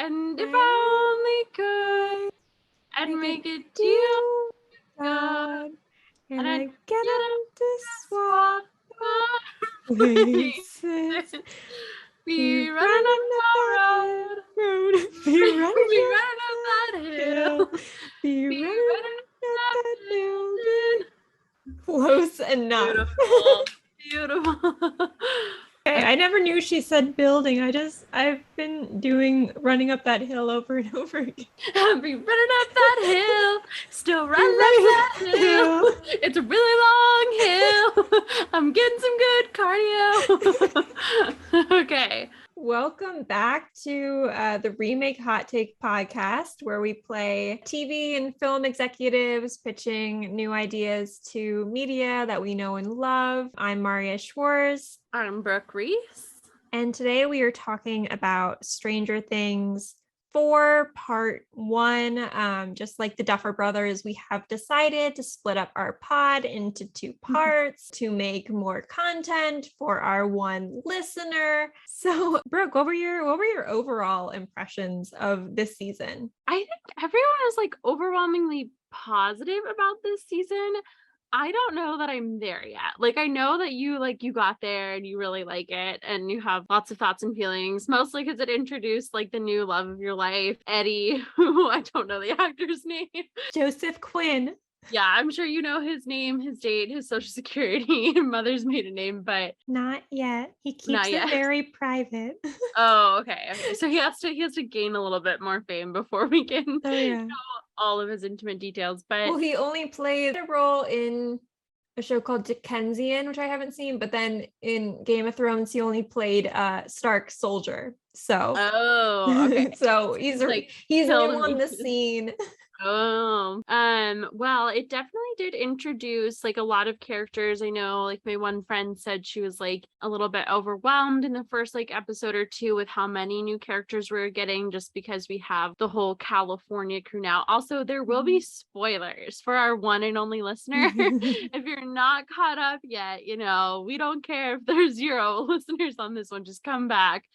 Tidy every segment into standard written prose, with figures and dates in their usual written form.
And if I only could, I'd make a deal with God, and I I'd get him to swap places. Be running up that road, be running be up running up that hill, be be running running up up that that building. Close enough. Beautiful. Hey, I never knew she said building. I've been doing running up that hill over and over again. I'll be running up that hill, still running up that hill. It's a really long hill. I'm getting some good cardio. Okay. Welcome back to the Remake Hot Take podcast, where we play TV and film executives pitching new ideas to media that we know and love. I'm Marriya Schwarz. I'm Brooke, Rees. And today we are talking about Stranger Things 4 Part 1. Just like the Duffer Brothers, we have decided to split up our pod into 2 parts to make more content for our one listener. So, Brooke, what were your overall impressions of this season? I think everyone is like overwhelmingly positive about this season. I don't know that I'm there yet. Like, I know that you got there and you really like it and you have lots of thoughts and feelings, mostly because it introduced like the new love of your life, Eddie, who I don't know the actor's name. Joseph Quinn. Yeah, I'm sure you know his name, his date, his social security, mother's maiden name, but not yet. He keeps it very private. Oh, okay. So he has to gain a little bit more fame before we can know all of his intimate details. But well, he only played a role in a show called Dickensian, which I haven't seen, but then in Game of Thrones, he only played Stark Soldier. So okay. So he's new on the scene. Oh, well, it definitely did introduce like a lot of characters. I know like my one friend said she was like a little bit overwhelmed in the first like episode or two with how many new characters we're getting, just because we have the whole California crew now. Also, there will be spoilers for our one and only listener. If you're not caught up yet, we don't care if there's 0 listeners on this one. Just come back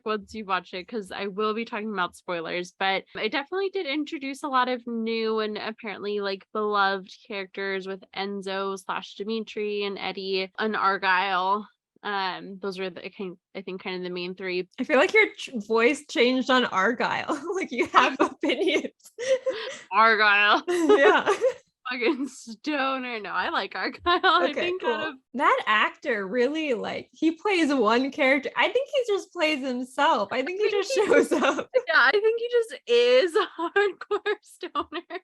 once you watch it, because I will be talking about spoilers. But it definitely did introduce a lot of new and apparently like beloved characters with Enzo / Dimitri and Eddie and Argyle. Those are I think kind of the main 3. I feel like your voice changed on Argyle. Like you have opinions. Argyle. Yeah. Fucking stoner. No, I like Argyle. Okay, I think cool. That actor really he plays one character. I think he just plays himself. I think he just shows up. Yeah, I think he just is a hardcore stoner.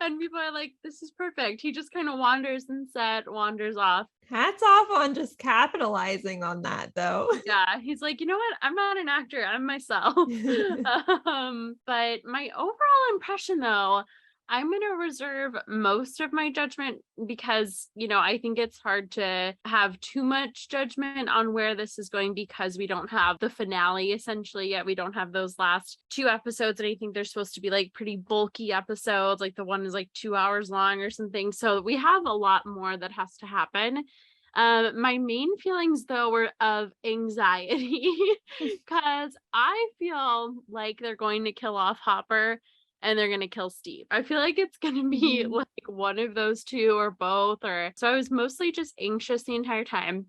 And people are like, this is perfect. He just kind of wanders in set, wanders off. Hats off on just capitalizing on that, though. Yeah, he's like, you know what? I'm not an actor. I'm myself. But my overall impression, though, I'm going to reserve most of my judgment because, I think it's hard to have too much judgment on where this is going because we don't have the finale essentially yet. We don't have those last 2 episodes. And I think they're supposed to be like pretty bulky episodes. Like the one is like 2 hours long or something. So we have a lot more that has to happen. My main feelings, though, were of anxiety because I feel like they're going to kill off Hopper and they're going to kill Steve. I feel like it's going to be like one of those 2 or both. So I was mostly just anxious the entire time.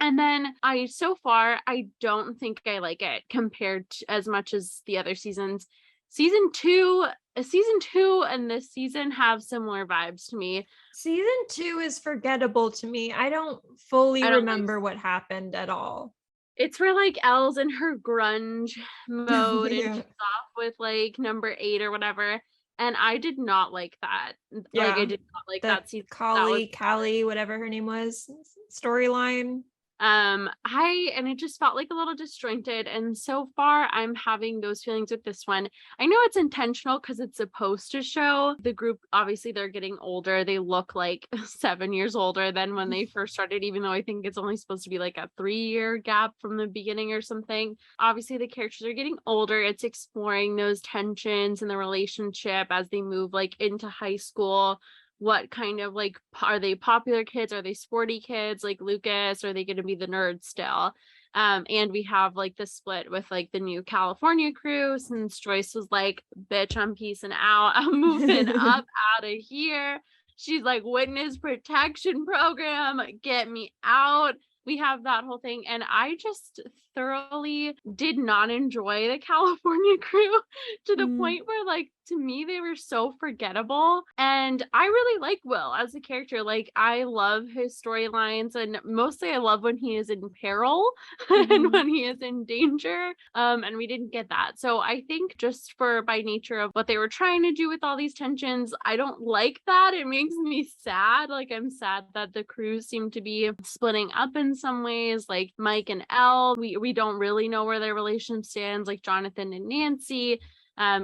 And then so far, I don't think I like it compared to as much as the other seasons. Season 2 and this season have similar vibes to me. Season 2 is forgettable to me. I don't fully remember what happened at all. It's where like Elle's in her grunge mode and she's off with like number 8 or whatever. And I did not like that. Yeah. Like I did not like that season. Callie, whatever her name was, storyline. And it just felt like a little disjointed, and so far I'm having those feelings with this one. I know it's intentional because it's supposed to show the group. Obviously they're getting older. They look like 7 years older than when they first started, even though I think it's only supposed to be like a 3-year gap from the beginning or something. Obviously the characters are getting older. It's exploring those tensions in the relationship as they move like into high school. What kind of are they popular kids? Are they sporty kids like Lucas? Are they going to be the nerds still? And we have like the split with like the new California crew, since Joyce was like, bitch, I'm peacing out. I'm moving up out of here. She's like, witness protection program, get me out. We have that whole thing. And I just thoroughly did not enjoy the California crew to the point where, like, to me, they were so forgettable. And I really like Will as a character. Like, I love his storylines, and mostly I love when he is in peril and when he is in danger. And we didn't get that. So I think just for by nature of what they were trying to do with all these tensions, I don't like that. It makes me sad. Like, I'm sad that the crews seem to be splitting up in some ways. Like Mike and Elle, we don't really know where their relationship stands. Like Jonathan and Nancy,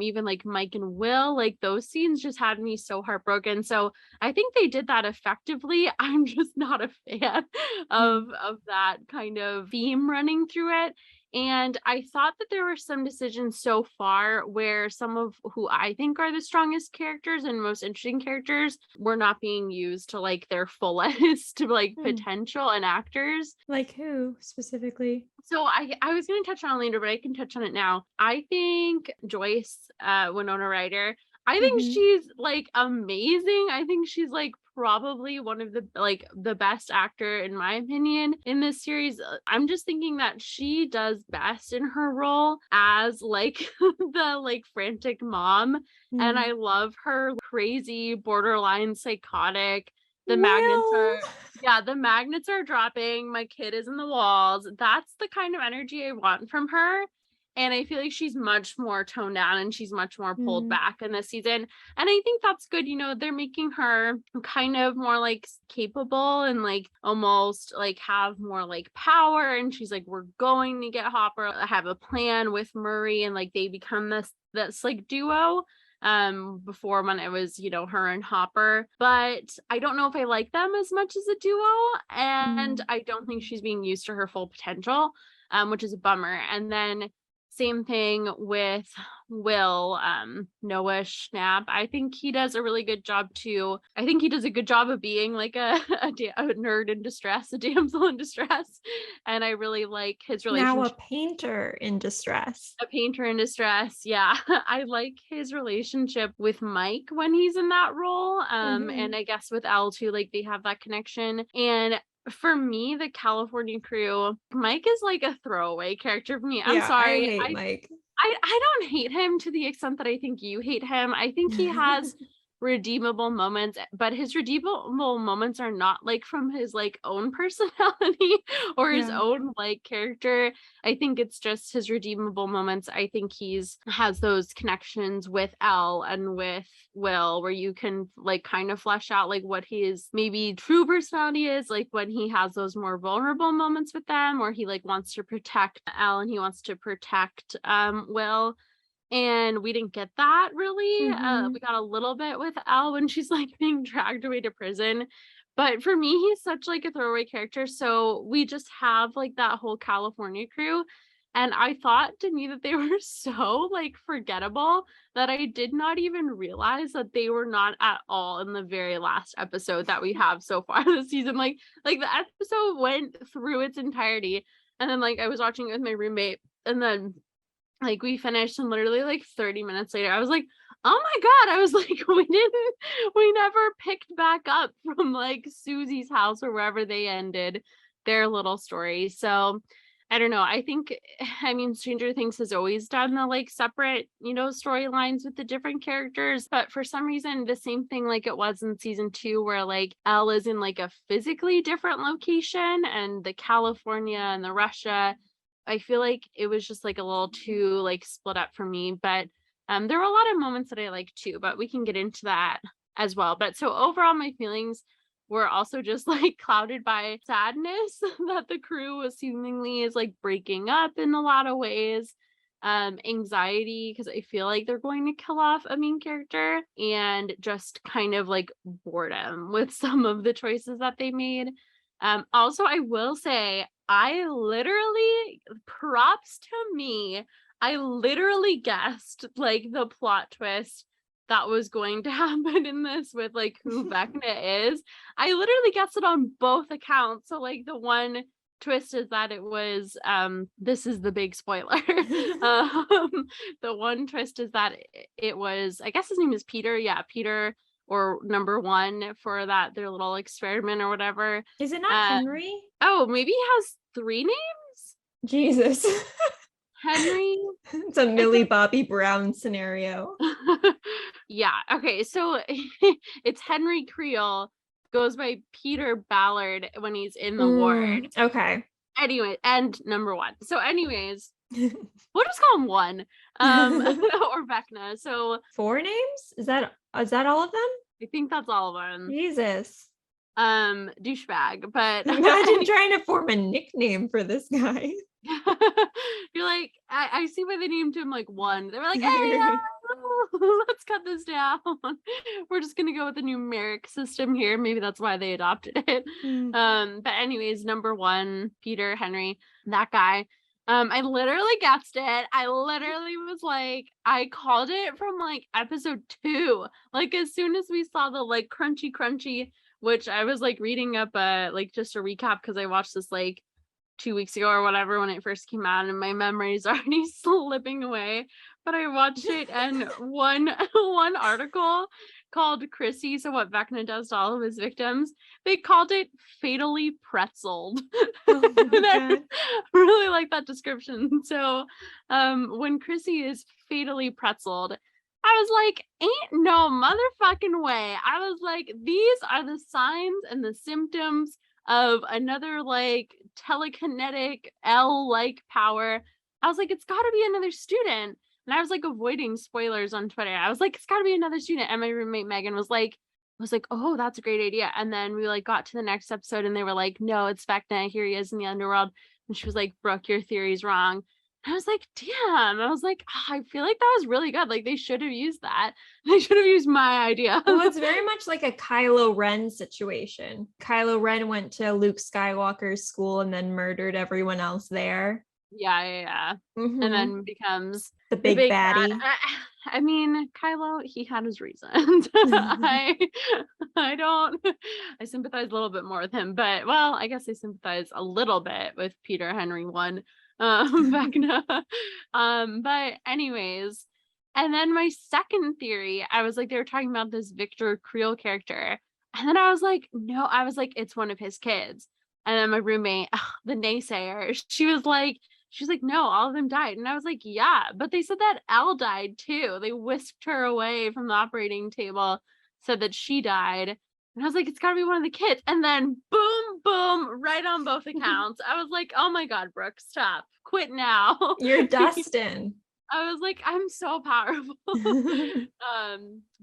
even like Mike and Will, like those scenes just had me so heartbroken. So I think they did that effectively. I'm just not a fan of that kind of theme running through it. And I thought that there were some decisions so far where some of who I think are the strongest characters and most interesting characters were not being used to like their fullest like potential and actors. Like who specifically? So I was going to touch on it later, but I can touch on it now. I think Joyce, Winona Ryder, I think she's like amazing. I think she's like probably one of the best actor in my opinion in this series. I'm just thinking that she does best in her role as like the like frantic mom, and I love her crazy borderline psychotic. The magnets are dropping. My kid is in the walls. That's the kind of energy I want from her. And I feel like she's much more toned down and she's much more pulled back in this season. And I think that's good. You know, they're making her kind of more like capable and like almost like have more like power. And she's like, we're going to get Hopper. I have a plan with Murray, and like they become this like duo. Before, when it was, you know, her and Hopper, but I don't know if I like them as much as a duo, and I don't think she's being used to her full potential, which is a bummer. And then same thing with Will, Noah Schnapp. I think he does a really good job too. I think he does a good job of being like a nerd in distress, a damsel in distress. And I really like his relationship. Now a painter in distress. A painter in distress. Yeah. I like his relationship with Mike when he's in that role. And I guess with Elle too, like they have that connection. And for me, the California crew, Mike is like a throwaway character for me. I'm sorry. I hate Mike. I don't hate him to the extent that I think you hate him. I think he has redeemable moments, but his redeemable moments are not like from his like own personality or his own like character. I think it's just his redeemable moments. I think has those connections with Elle and with Will where you can like kind of flesh out like what his maybe true personality is, like when he has those more vulnerable moments with them, or he like wants to protect Elle and he wants to protect Will. And we didn't get that really. We got a little bit with Elle when she's like being dragged away to prison. But for me, he's such like a throwaway character. So we just have like that whole California crew. And I thought to me that they were so like forgettable that I did not even realize that they were not at all in the very last episode that we have so far this season. Like the episode went through its entirety. And then like I was watching it with my roommate, and then like we finished, and literally like 30 minutes later I was like, oh my god, I was like, we never picked back up from like Susie's house or wherever they ended their little story. So I don't know. I think, I mean, Stranger Things has always done the like separate, you know, storylines with the different characters, but for some reason the same thing like it was in season 2 where like Elle is in like a physically different location, and the California and the Russia, I feel like it was just like a little too like split up for me. But there were a lot of moments that I liked too, but we can get into that as well. But so overall, my feelings were also just like clouded by sadness that the crew was seemingly is like breaking up in a lot of ways. Anxiety because I feel like they're going to kill off a main character, and just kind of like boredom with some of the choices that they made. Also, I will say, I literally, props to me, I literally guessed like the plot twist that was going to happen in this with like who Vecna is. I literally guessed it on both accounts. So like the one twist is that it was this is the big spoiler. The one twist is that it was, I guess his name is Peter. Yeah, Peter, or number one for that their little experiment or whatever. Is it not Henry? Oh, maybe he has 3 names? Jesus. Henry. It's a Millie Bobby Brown scenario. Yeah. Okay. So it's Henry Creel, goes by Peter Ballard when he's in the ward. Okay. Anyway, and number one. So, anyways, we'll just call him one. Or Vecna. So 4 names? Is that all of them? I think that's all of them. Jesus. Douchebag. But imagine trying to form a nickname for this guy. You're like, I see why they named him like one. They were like, hey, let's cut this down. We're just gonna go with the numeric system here. Maybe that's why they adopted it. But anyways, number one, Peter Henry, that guy. I literally guessed it. I literally was like, I called it from like episode 2. Like as soon as we saw the like crunchy, which I was like reading up like just a recap because I watched this like 2 weeks ago or whatever when it first came out, and my memory is already slipping away. But I watched it, and one article called Chrissy, so what Vecna does to all of his victims, they called it fatally pretzeled. Oh I really like that description. So when Chrissy is fatally pretzeled, I was like, ain't no motherfucking way. I was like, these are the signs and the symptoms of another like telekinetic L-like power. I was like, it's got to be another student. And I was like avoiding spoilers on Twitter. I was like, it's got to be another student. And my roommate Megan was like, oh, that's a great idea. And then we like got to the next episode and they were like, no, it's Vecna. Here he is in the underworld. And she was like, Brooke, your theory's wrong. And I was like, damn. I was like, I feel like that was really good. Like they should have used that. They should have used my idea. Well, it's very much like a Kylo Ren situation. Kylo Ren went to Luke Skywalker's school and then murdered everyone else there. Yeah. Mm-hmm. And then becomes the big baddie. Bad. I mean, Kylo, he had his reasons. I sympathize a little bit more with him, but well, I guess I sympathize a little bit with Peter Henry 1. Vecna. But anyways, and then my second theory, I was like, they were talking about this Victor Creel character, and then I was like, no, it's one of his kids. And then my roommate, the naysayer, she was like, no, all of them died. And I was like, yeah, but they said that Elle died too. They whisked her away from the operating table, said that she died. And I was like, it's got to be one of the kids. And then boom, right on both accounts. I was like, oh my God, Brooke, stop. Quit now. You're Dustin. I was like, I'm so powerful.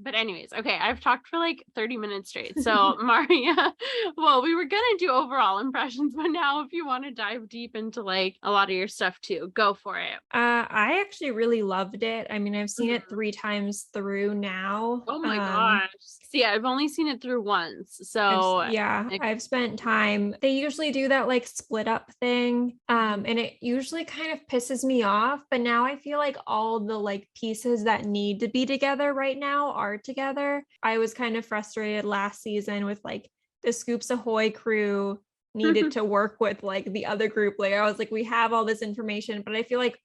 But anyways, okay, I've talked for like 30 minutes straight. So Marriya, well, we were gonna do overall impressions, but now if you want to dive deep into like a lot of your stuff too, go for it. I actually really loved it. I mean, I've seen it 3 times through now. Oh my gosh. See, I've only seen it through once. So I've spent time. They usually do that like split up thing. And it usually kind of pisses me off, but now I feel like all the like pieces that need to be together right now are together. I was kind of frustrated last season with like the Scoops Ahoy crew needed to work with like the other group. Like I was like, we have all this information, but I feel like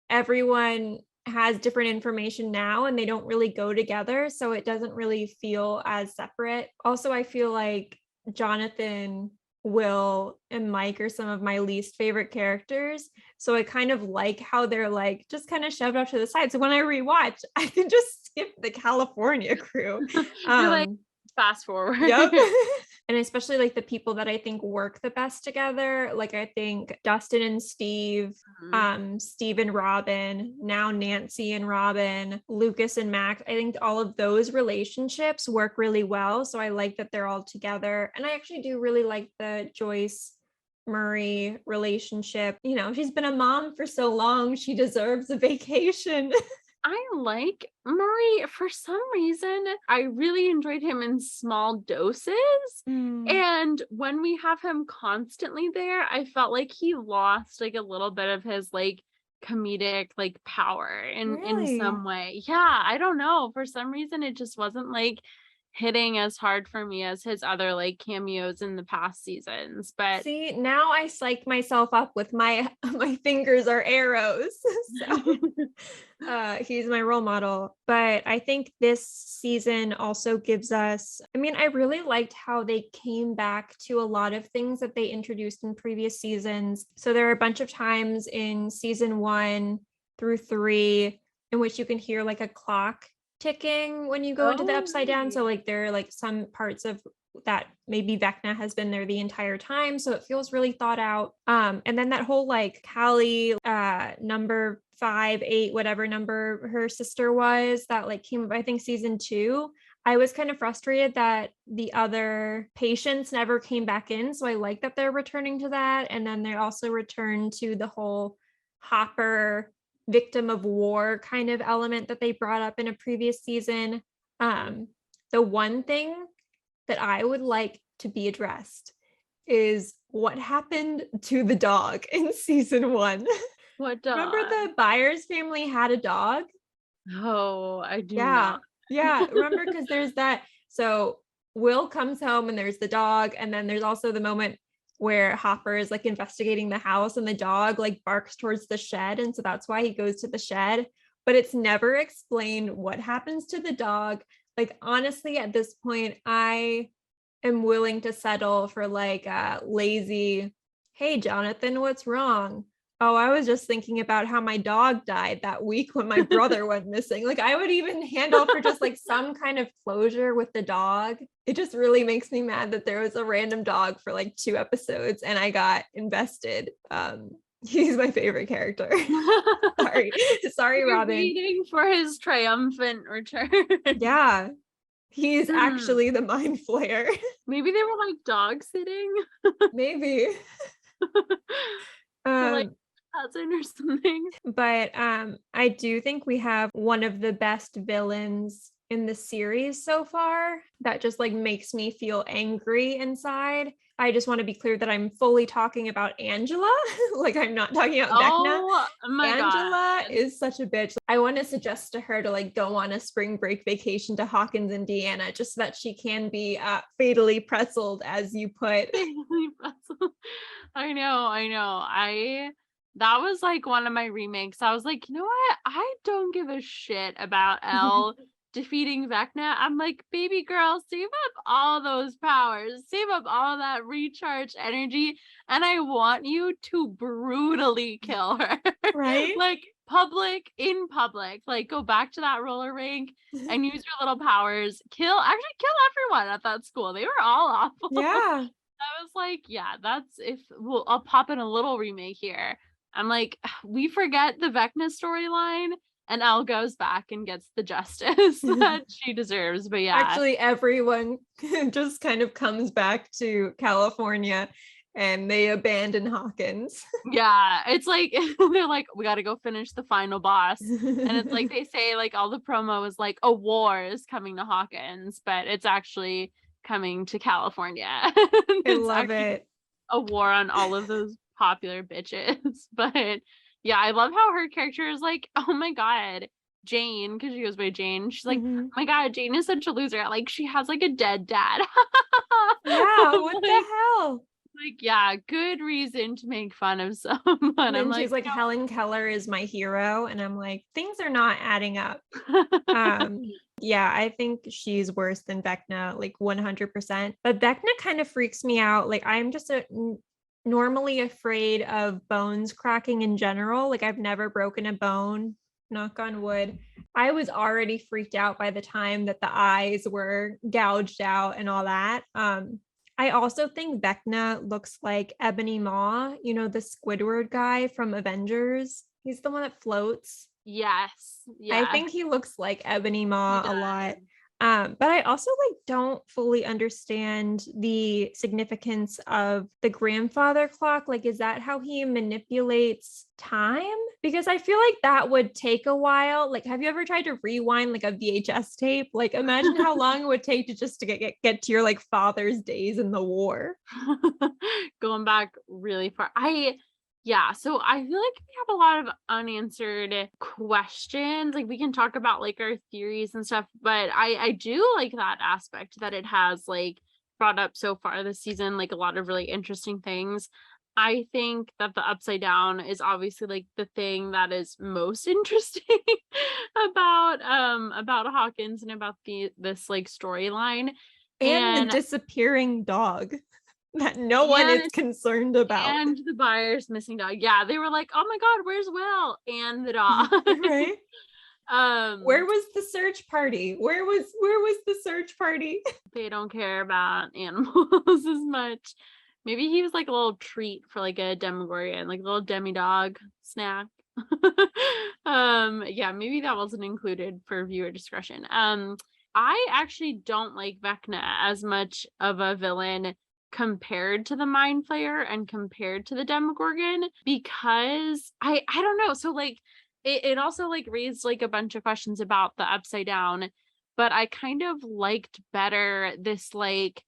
everyone has different information now and they don't really go together, so it doesn't really feel as separate. Also, I feel like Jonathan, Will, and Mike are some of my least favorite characters, so I kind of like how they're like just kind of shoved off to the side. So when I rewatch, I can just skip the California crew. You're like, fast forward. Yep. And especially like the people that I think work the best together. Like I think Dustin and Steve, Steve and Robin, now Nancy and Robin, Lucas and Max. I think all of those relationships work really well. So I like that they're all together. And I actually do really like the Joyce Murray relationship. You know, she's been a mom for so long. She deserves a vacation. I like Murray for some reason. I really enjoyed him in small doses. And when we have him constantly there, I felt like he lost like a little bit of his like comedic like power in some way. Yeah, I don't know. For some reason, it just wasn't like hitting as hard for me as his other like cameos in the past seasons. But see, now I psych myself up with my fingers are arrows. So he's my role model. But I think this season also gives us, I mean, I really liked how they came back to a lot of things that they introduced in previous seasons. So there are a bunch of times in season 1 through 3 in which you can hear like a clock ticking when you go into the upside down. So like there are like some parts of that maybe Vecna has been there the entire time, so it feels really thought out. And then that whole like Callie number 5, 8, whatever number her sister was, that like came up I think season 2. I was kind of frustrated that the other patients never came back in, so I like that they're returning to that. And then they also return to the whole Hopper victim of war kind of element that they brought up in a previous season. The one thing that I would like to be addressed is what happened to the dog in season 1. what dog? Remember the Byers family had a dog? Oh, I do Yeah. not. Yeah. Remember, because there's that. So Will comes home and there's the dog. And then there's also the moment where Hopper is like investigating the house and the dog like barks towards the shed. And so that's why he goes to the shed. But it's never explained what happens to the dog. Like, honestly, at this point, I am willing to settle for like a lazy, hey, Jonathan, what's wrong? Oh, I was just thinking about how my dog died that week when my brother went missing. Like, I would even handle for just like some kind of closure with the dog. It just really makes me mad that there was a random dog for like 2 episodes and I got invested. He's my favorite character. Sorry, Robin. Waiting for his triumphant return. Yeah, he's actually the mind flayer. Maybe they were like dog sitting. Maybe. Like cousin or something. But I do think we have one of the best villains in the series so far that just like makes me feel angry inside. I just want to be clear that I'm fully talking about Angela. Like, I'm not talking about Vecna. Oh my Angela God. is such a bitch. I want to suggest to her to like go on a spring break vacation to Hawkins, Indiana, just so that she can be fatally pretzeled, as you put. I know. That was like one of my remakes. I was like, you know what? I don't give a shit about Elle defeating Vecna. I'm like, baby girl, save up all those powers, save up all that recharge energy, and I want you to brutally kill her. Right? Like in public, like go back to that roller rink and use your little powers. Kill everyone at that school. They were all awful. Yeah. I was like, yeah, that's I'll pop in a little remake here. I'm like, we forget the Vecna storyline and Elle goes back and gets the justice that she deserves. But yeah. Actually, everyone just kind of comes back to California and they abandon Hawkins. Yeah, it's like they're like, we got to go finish the final boss. And it's like they say like all the promo is like a war is coming to Hawkins, but it's actually coming to California. I love it. A war on all of those popular bitches. But yeah, I love how her character is like, oh my God, Jane, because she goes by Jane. She's like, oh my God, Jane is such a loser. Like, she has like a dead dad. Yeah, what the hell? Like, yeah, good reason to make fun of someone. And I'm she's like, no. Helen Keller is my hero. And I'm like, things are not adding up. Yeah, I think she's worse than Vecna, like 100%. But Vecna kind of freaks me out. Like, I'm just normally afraid of bones cracking in general. Like, I've never broken a bone, knock on wood. I was already freaked out by the time that the eyes were gouged out and all that. I also think Vecna looks like Ebony Maw, you know, the Squidward guy from Avengers. He's the one that floats. Yes. Yeah. I think he looks like Ebony Maw a lot. But I also like don't fully understand the significance of the grandfather clock. Like, is that how he manipulates time? Because I feel like that would take a while. Like, have you ever tried to rewind like a VHS tape? Like, imagine how long it would take to just to get to your like father's days in the war. Going back really far. Yeah, so I feel like we have a lot of unanswered questions. Like we can talk about like our theories and stuff, but I do like that aspect that it has like brought up so far this season, like a lot of really interesting things. I think that the upside down is obviously like the thing that is most interesting about Hawkins and about this like storyline. And the And disappearing dog that no one is and concerned about. and the buyer's missing dog. Yeah, they were like, "Oh my god, where's Will?" And the dog. Right? Where um, was the search party? Where was the search party? they don't care about animals as much. Maybe he was like a little treat for like a Demogorgon, like a little demi-dog snack. Yeah, maybe that wasn't included for viewer discretion. I actually don't like Vecna as much of a villain compared to the Mind Flayer and compared to the Demogorgon, because I don't know. So like it also like raised like a bunch of questions about the upside down, but I kind of liked better this like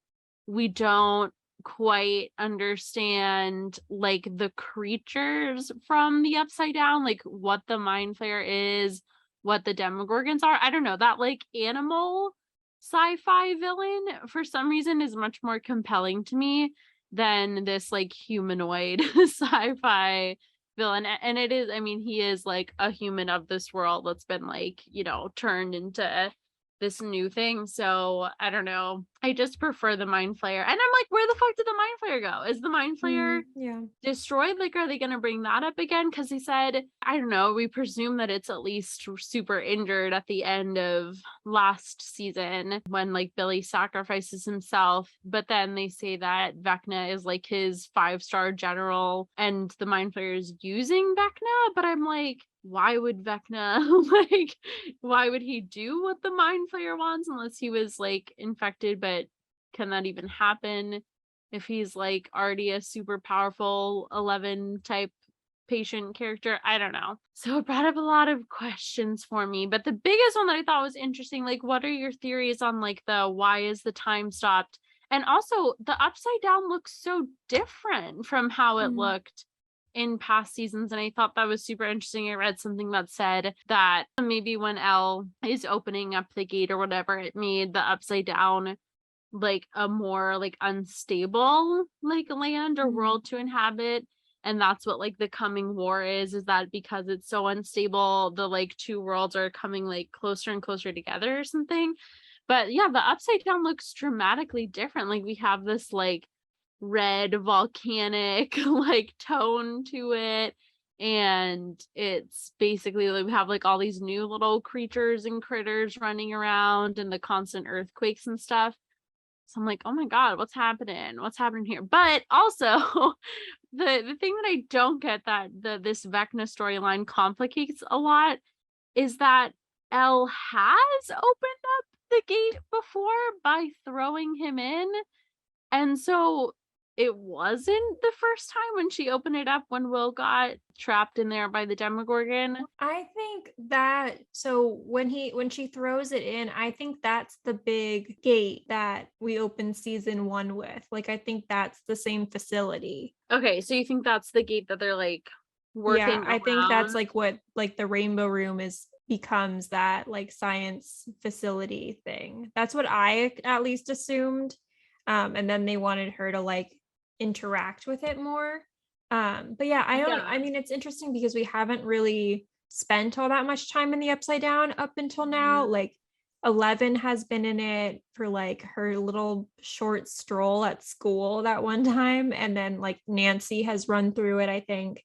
we don't quite understand like the creatures from the upside down, like what the Mind Flayer is, what the Demogorgons are. I don't know, that like animal sci-fi villain for some reason is much more compelling to me than this like humanoid sci-fi villain. And it is, I mean, he is like a human of this world that's been like, you know, turned into this new thing. So I don't know. I just prefer the Mind Flayer. And I'm like, where the fuck did the Mind Flayer go? Is the Mind Flayer Yeah. destroyed? Like, are they going to bring that up again? Because they said, I don't know, we presume that it's at least super injured at the end of last season when like Billy sacrifices himself. But then they say that Vecna is like his 5-star general and the Mind Flayer is using Vecna. But I'm like, why would Vecna like why would he do what the Mind Flayer wants unless he was like infected? But can that even happen if he's like already a super powerful 11 type patient character? I don't know. So it brought up a lot of questions for me, but the biggest one that I thought was interesting, like what are your theories on like the why is the time stopped? And also the upside down looks so different from how it looked in past seasons, and I thought that was super interesting. I read something that said that maybe when Elle is opening up the gate or whatever, it made the upside down like a more like unstable like land or world to inhabit, and that's what like the coming war is that because it's so unstable, the like two worlds are coming like closer and closer together or something. But yeah, the upside down looks dramatically different. Like we have this like red volcanic like tone to it, and it's basically like we have like all these new little creatures and critters running around and the constant earthquakes and stuff. So I'm like, oh my god, what's happening here? But also the thing that I don't get that this Vecna storyline complicates a lot is that Elle has opened up the gate before by throwing him in, and so it wasn't the first time when she opened it up when Will got trapped in there by the Demogorgon. I think that so when she throws it in, I think that's the big gate that we opened season 1 with. Like I think that's the same facility. Okay, so you think that's the gate that they're like working Yeah, I think that's around? like what like the Rainbow Room is becomes that like science facility thing. That's what I at least assumed. And then they wanted her to like interact with it more. But yeah, I mean it's interesting because we haven't really spent all that much time in the upside down up until now. Like 11 has been in it for like her little short stroll at school that one time, and then like Nancy has run through it, I think.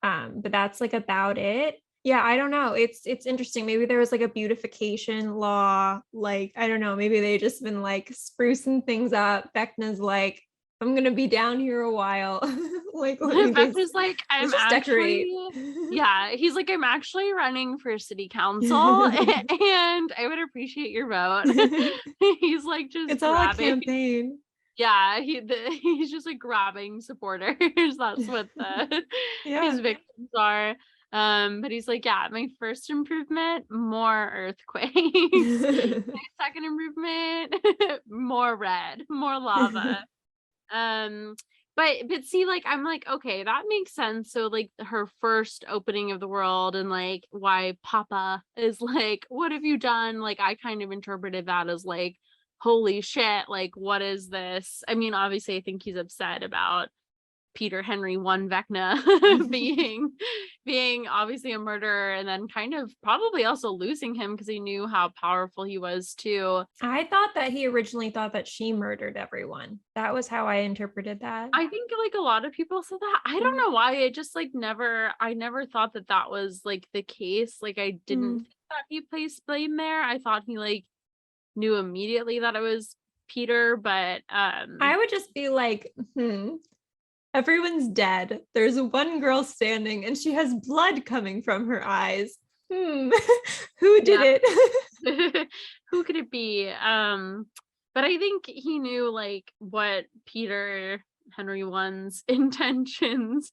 But that's like about it. Yeah, I don't know. It's interesting. Maybe there was like a beautification law. Like, I don't know. Maybe they just been like sprucing things up. Vecna's like, I'm gonna be down here a while. Like, let me Vecna's like, I'm just decorate. actually, yeah, he's like, I'm actually running for city council and I would appreciate your vote. He's like just It's all a grabbing. campaign. Yeah, he's just like grabbing supporters. That's what his victims are. But he's like, yeah, my first improvement, more earthquakes. My second improvement, more red, more lava. But see, like, I'm like, okay, that makes sense. So like her first opening of the world and like why Papa is like, what have you done? Like I kind of interpreted that as like, holy shit, like what is this? I mean, obviously I think he's upset about Peter Henry one Vecna being obviously a murderer and then kind of probably also losing him because he knew how powerful he was too. I thought that he originally thought that she murdered everyone. That was how I interpreted that. I think like a lot of people said that. I don't know why. It just like I never thought that that was like the case. Like I didn't think that he placed blame there. I thought he like knew immediately that it was Peter, but I would just be like, everyone's dead. There's one girl standing and she has blood coming from her eyes. Who did it? who could it be? But I think he knew like what Peter Henry One's intentions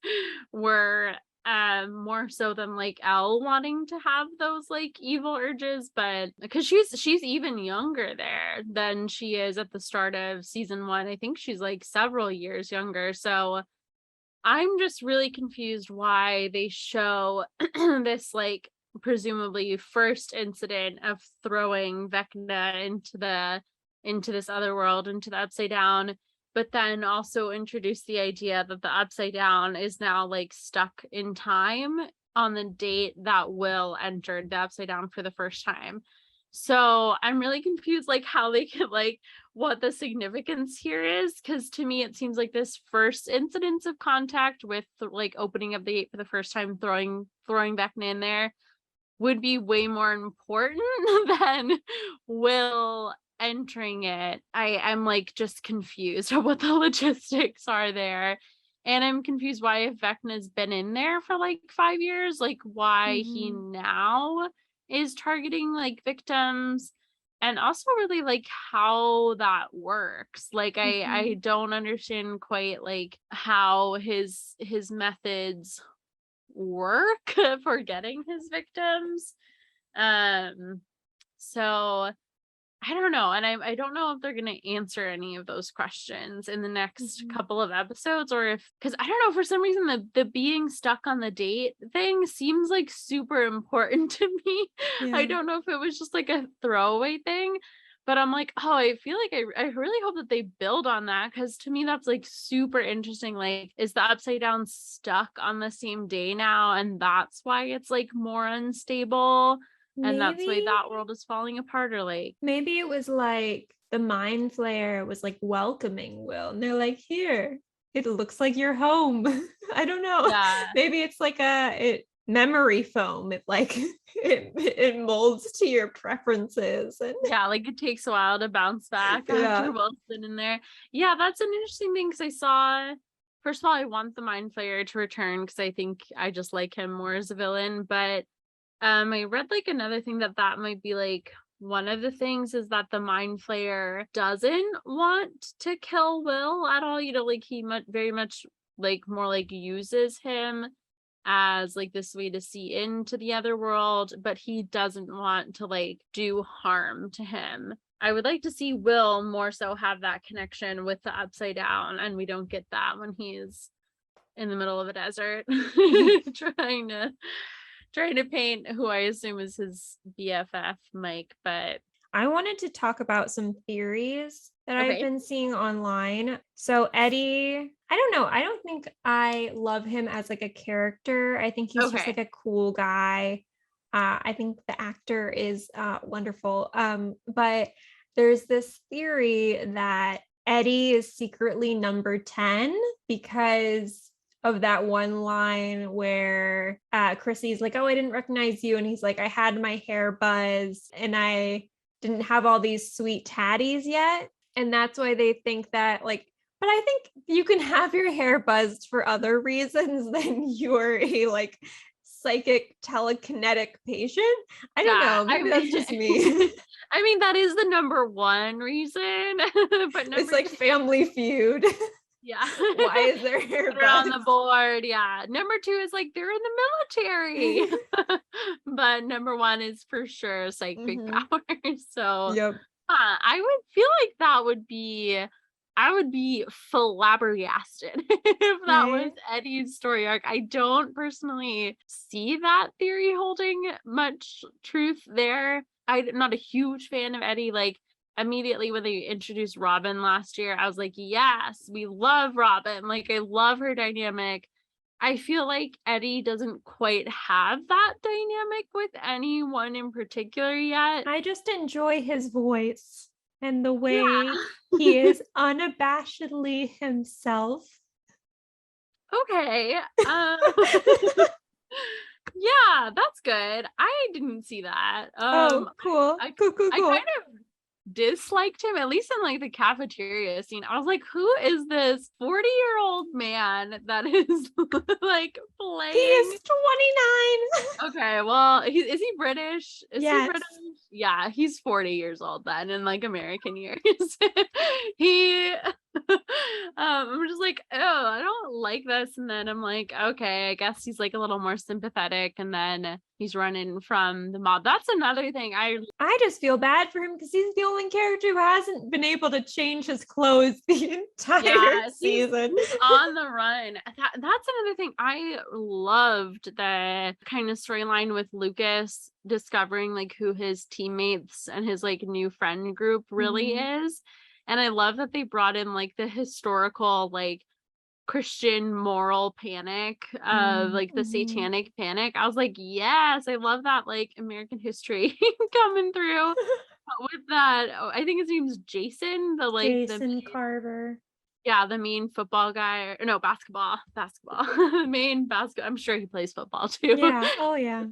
were, more so than like Elle wanting to have those like evil urges, but because she's even younger there than she is at the start of season 1. I think she's like several years younger. So I'm just really confused why they show this like presumably first incident of throwing Vecna into this other world, into the upside down, but then also introduce the idea that the upside down is now like stuck in time on the date that Will entered the upside down for the first time. So I'm really confused like how they could like what the significance here is, because to me it seems like this first incidence of contact with like opening up the gate for the first time, throwing Vecna in there would be way more important than Will entering it. I'm like just confused of what the logistics are there. And I'm confused why if Vecna's been in there for like 5 years, like why he now is targeting like victims, and also really like how that works. Like I don't understand quite like how his methods work for getting his victims. So I don't know. And I don't know if they're going to answer any of those questions in the next couple of episodes, or if, because I don't know, for some reason, the being stuck on the date thing seems like super important to me. Yeah. I don't know if it was just like a throwaway thing, but I'm like, oh, I feel like I really hope that they build on that, because to me, that's like super interesting. Like, is the upside down stuck on the same day now? And that's why it's like more unstable. And that's why that world is falling apart, or like maybe it was like the mind flayer was like welcoming Will and they're like, here, it looks like you're home. I don't know. Yeah. Maybe it's like memory foam. It like it molds to your preferences, and yeah, like it takes a while to bounce back after Will's been in there. Yeah, that's an interesting thing, because I saw, first of all, I want the mind flayer to return because I think I just like him more as a villain, but I read like another thing that might be like one of the things is that the mind flayer doesn't want to kill Will at all. You know, like he very much like more like uses him as like this way to see into the other world, but he doesn't want to like do harm to him. I would like to see Will more so have that connection with the upside down, and we don't get that when he's in the middle of a desert trying to paint who I assume is his BFF, Mike. But I wanted to talk about some theories that I've okay. been seeing online. So Eddie, I don't know. I don't think I love him as like a character. I think he's just like a cool guy. I think the actor is wonderful. But there's this theory that Eddie is secretly number 10 because of that one line where Chrissy's like, oh, I didn't recognize you. And he's like, I had my hair buzzed and I didn't have all these sweet tatties yet. And that's why they think that like, but I think you can have your hair buzzed for other reasons than you're a like psychic telekinetic patient. I don't know. Maybe that's just me. I mean, that is the number one reason, but it's like Family Feud. Yeah. Why is their hair on the board? Yeah. Number 2 is like they're in the military. But number 1 is for sure psychic powers. So yep. I would feel like that would be, I would be flabbergasted if that was Right? Eddie's story arc. I don't personally see that theory holding much truth there. I'm not a huge fan of Eddie. Like, immediately when they introduced Robin last year, I was like, yes, we love Robin. Like, I love her dynamic. I feel like Eddie doesn't quite have that dynamic with anyone in particular yet. I just enjoy his voice and the way Yeah. he is unabashedly himself. Okay. Yeah, that's good. I didn't see that. Oh, cool. I Cool, cool, I cool. kind of disliked him, at least in like the cafeteria scene. I was like, who is this 40-year-old man that is like He is playing? 29. Okay, well, is he British? Is he Yes. British? Yeah, he's 40 years old then in like American years. he I'm just like, oh, I don't like this. And then I'm like, okay, I guess he's like a little more sympathetic, and then he's running from the mob. That's another thing. I just feel bad for him because he's the only character who hasn't been able to change his clothes the entire season. He's on the run. That's another thing. I loved the kind of storyline with Lucas discovering like who his teammates and his like new friend group really is. And I love that they brought in like the historical like Christian moral panic of like the satanic panic. I was like, yes, I love that like American history coming through. With that, I think his name's Jason, the like Jason Carver. yeah, the main football guy, or no, basketball, the main basketball. I'm sure he plays football too. Yeah. Oh yeah. Summer.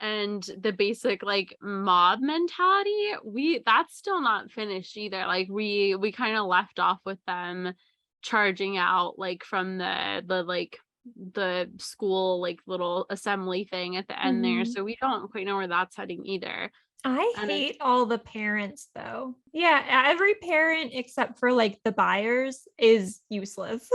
And the basic like mob mentality, that's still not finished either. Like we kind of left off with them charging out like from the like the school like little assembly thing at the end there. So we don't quite know where that's heading either. I hate all the parents though. Yeah, every parent except for like the buyers is useless.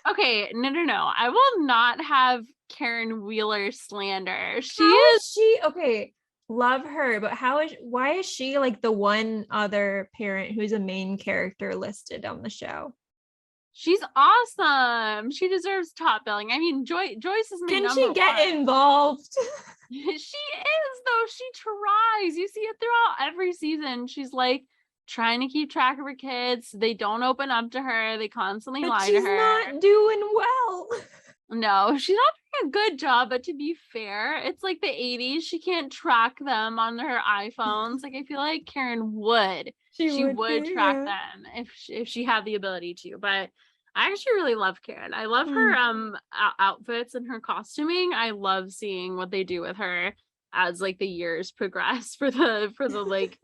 Okay, no. I will not have Karen Wheeler slander. She okay, love her, but why is she like the one other parent who's a main character listed on the show? She's awesome. She deserves top billing. I mean, Joyce is my Can number she get one. involved? She is though. She tries. You see it throughout every season. She's like trying to keep track of her kids. They don't open up to her. They constantly But lie to she's her. not doing well. No, she's not doing a good job, but to be fair, it's like the 80s. She can't track them on her iPhones. Like I feel like Karen would. She would track them if she had the ability to. But I actually really love Karen. I love her outfits and her costuming. I love seeing what they do with her as like the years progress for the like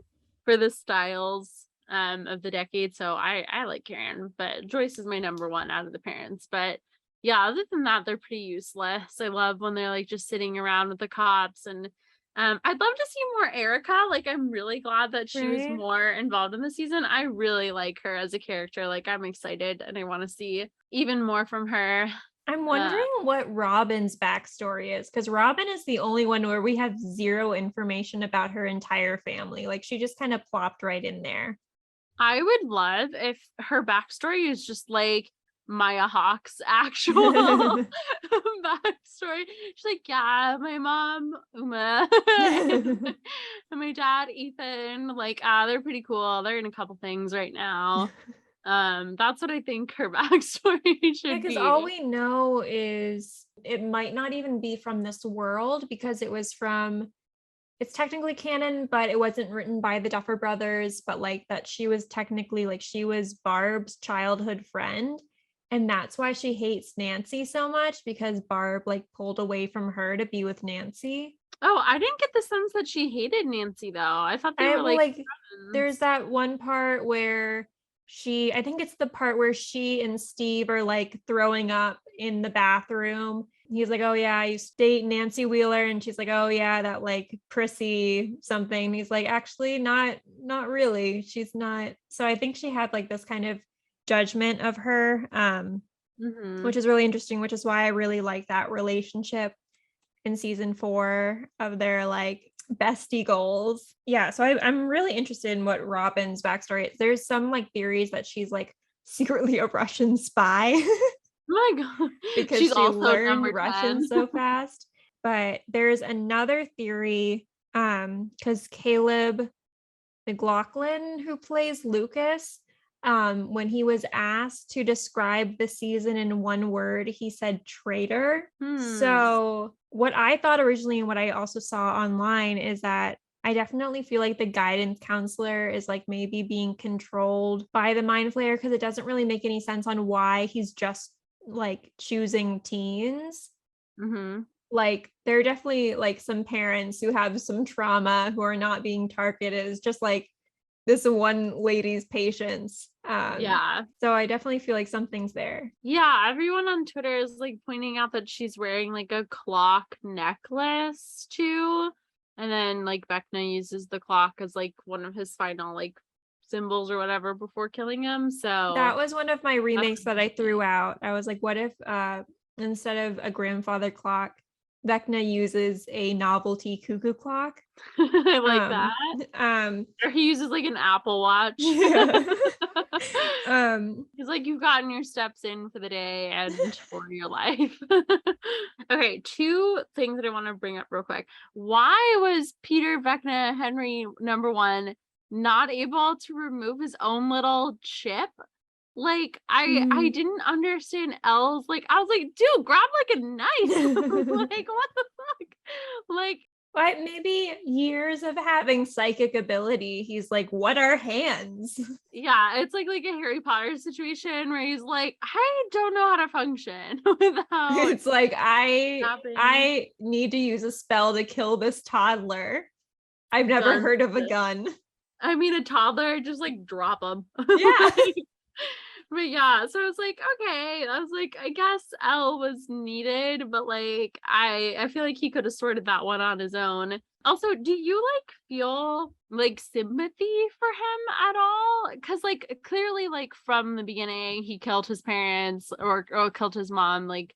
for the styles of the decade. So I like Karen, but Joyce is my number one out of the parents. But yeah, other than that, they're pretty useless. I love when they're like just sitting around with the cops, and I'd love to see more Erica. Like, I'm really glad that she was more involved in the season. I really like her as a character. Like, I'm excited and I want to see even more from her. I'm wondering what Robin's backstory is, because Robin is the only one where we have zero information about her entire family. Like, she just kind of plopped right in there. I would love if her backstory is just like Maya Hawke's actual backstory. She's like, yeah, my mom, Uma, and my dad, Ethan, like, they're pretty cool. They're in a couple things right now. That's what I think her backstory should be. Because all we know is it might not even be from this world, because it's technically canon, but it wasn't written by the Duffer Brothers, but like that she was technically like she was Barb's childhood friend. And that's why she hates Nancy so much, because Barb like pulled away from her to be with Nancy. Oh, I didn't get the sense that she hated Nancy though. I thought they were like there's that one part where I think it's the part where she and Steve are like throwing up in the bathroom. He's like, oh yeah, I used to date Nancy Wheeler, and she's like, oh yeah, that like prissy something. And he's like, actually not really. She's not. So I think she had like this kind of judgment of her, which is really interesting, which is why I really like that relationship in season 4 of their like bestie goals. Yeah, so I'm really interested in what Robin's backstory is. There's some like theories that she's like secretly a Russian spy Oh my God. because She's she also learned number Russian 10. so fast. But there's another theory, because Caleb McLaughlin, who plays Lucas, when he was asked to describe the season in one word, he said traitor. So what I thought originally and what I also saw online is that I definitely feel like the guidance counselor is like maybe being controlled by the mind flayer, because it doesn't really make any sense on why he's just like choosing teens. Like there are definitely like some parents who have some trauma who are not being targeted. It's just like this one lady's patients. Yeah. So I definitely feel like something's there. Yeah, everyone on Twitter is like pointing out that she's wearing like a clock necklace too. And then like Vecna uses the clock as like one of his final like symbols or whatever before killing him. So That was one of my remakes that I threw interesting. out. I was like, what if instead of a grandfather clock, Vecna uses a novelty cuckoo clock? I like that. Or he uses like an Apple Watch. Yeah. He's like, you've gotten your steps in for the day and for your life. Okay, two things that I want to bring up real quick. Why was Peter Vecna Henry #1 not able to remove his own little chip? Like, I didn't understand L's. Like, I was like, dude, grab like a knife. Like, what the fuck? Like, But maybe years of having psychic ability, he's like, what are hands? yeah, it's like a Harry Potter situation where he's like, I don't know how to function without It's like happening. I need to use a spell to kill this toddler. I've never Done. heard of a gun. I mean, a toddler, just like drop them. Yeah. But yeah, so I was like, okay. I was like, I guess L was needed, but like I feel like he could have sorted that one on his own. Also, do you like feel like sympathy for him at all? Because like clearly, like from the beginning, he killed his parents or killed his mom, like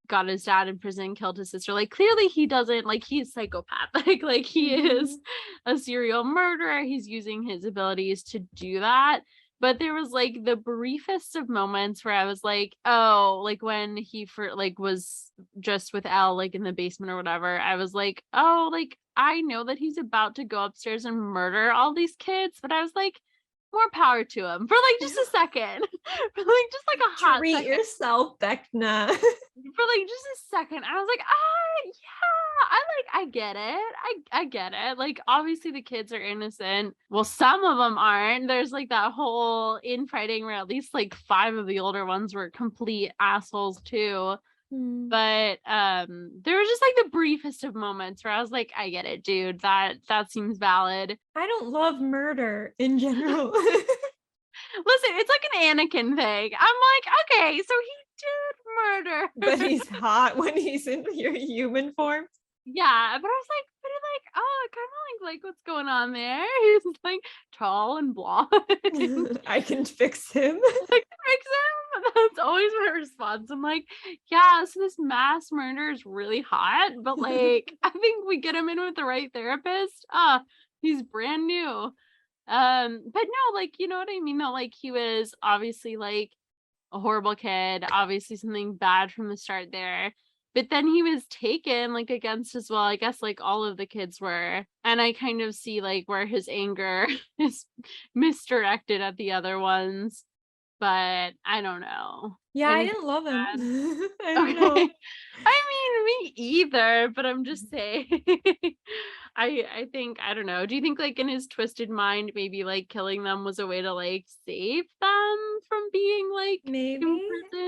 got his dad in prison, killed his sister. Like clearly he doesn't, like he's psychopathic. Like he is a serial murderer. He's using his abilities to do that. But there was like the briefest of moments where I was like, oh, like when he was just with L like in the basement or whatever, I was like, oh, like I know that he's about to go upstairs and murder all these kids, but I was like, more power to him for like just a second. For like just like a hot Treat second. yourself, Vecna. For like just a second. I was like, yeah, I get it. I get it. Like obviously the kids are innocent. Well, some of them aren't. There's like that whole infighting where at least like 5 of the older ones were complete assholes too. But there was just like the briefest of moments where I was like, I get it, dude. That seems valid. I don't love murder in general. Listen, it's like an Anakin thing. I'm like, okay, so he did murder. But he's hot when he's in your human form. Yeah, but I was like, oh, I kind of like what's going on there. He's like tall and blonde. I can fix him. I can fix him. That's always my response. I'm like, yeah, so this mass murder is really hot, but like, I think we get him in with the right therapist. He's brand new. But no, like, you know what I mean? Though, like, he was obviously like a horrible kid, obviously something bad from the start there. But then he was taken like against as well. I guess like all of the kids were. And I kind of see like where his anger is misdirected at the other ones. But I don't know. Yeah, I Anything didn't love him. bad? I don't know. Okay. I mean, me either, but I'm just saying. I think, I don't know. Do you think like in his twisted mind, maybe like killing them was a way to like save them from being like Maybe.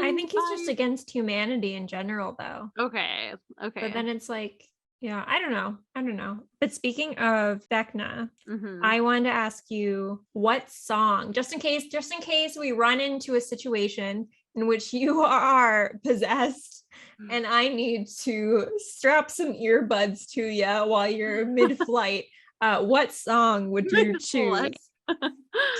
I think he's just against humanity in general though. Okay. But then it's like, yeah, I don't know. But speaking of Vecna, I wanted to ask you what song, just in case we run into a situation in which you are possessed and I need to strap some earbuds to you while you're mid-flight. What song would you choose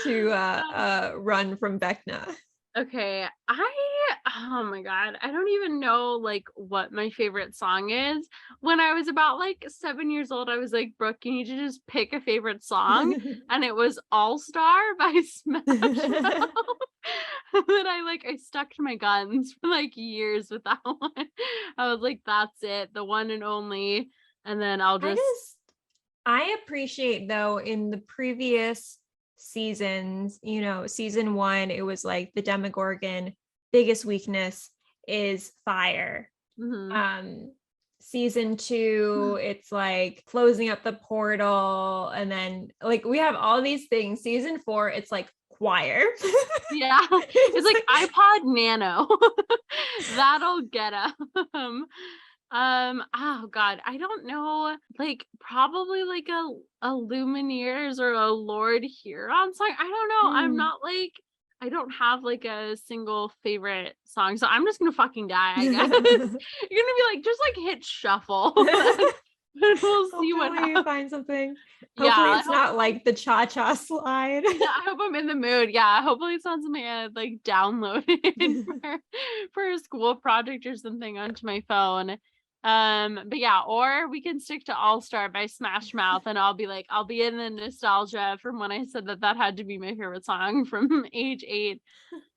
to run from Vecna? Okay, oh my God, I don't even know like what my favorite song is. When I was about like 7 years old, I was like, Brooke, you need to just pick a favorite song. And it was All Star by Smash Mouth. But I stuck to my guns for like years with that one. I was like, that's it, the one and only. And then I'll just I appreciate though in the previous seasons, season 1, it was like the Demogorgon biggest weakness is fire. mhm. Season 2, it's like closing up the portal, and then like we have all these things. Season 4, it's like choir. Yeah, it's like iPod Nano. That'll get them. Oh God, I don't know. Like probably like a Lumineers or a Lord Huron song. I don't know. I'm not like I don't have like a single favorite song, so I'm just gonna fucking die, I guess. You're gonna be like, just like hit shuffle. And we'll see what Hopefully you happens. find something. Yeah, Hopefully I it's hope not like the cha-cha slide. yeah, I hope I'm in the mood. Yeah, hopefully it's not something I like downloaded for a school project or something onto my phone. But yeah, or we can stick to All Star by Smash Mouth, and I'll be in the nostalgia from when I said that had to be my favorite song from age 8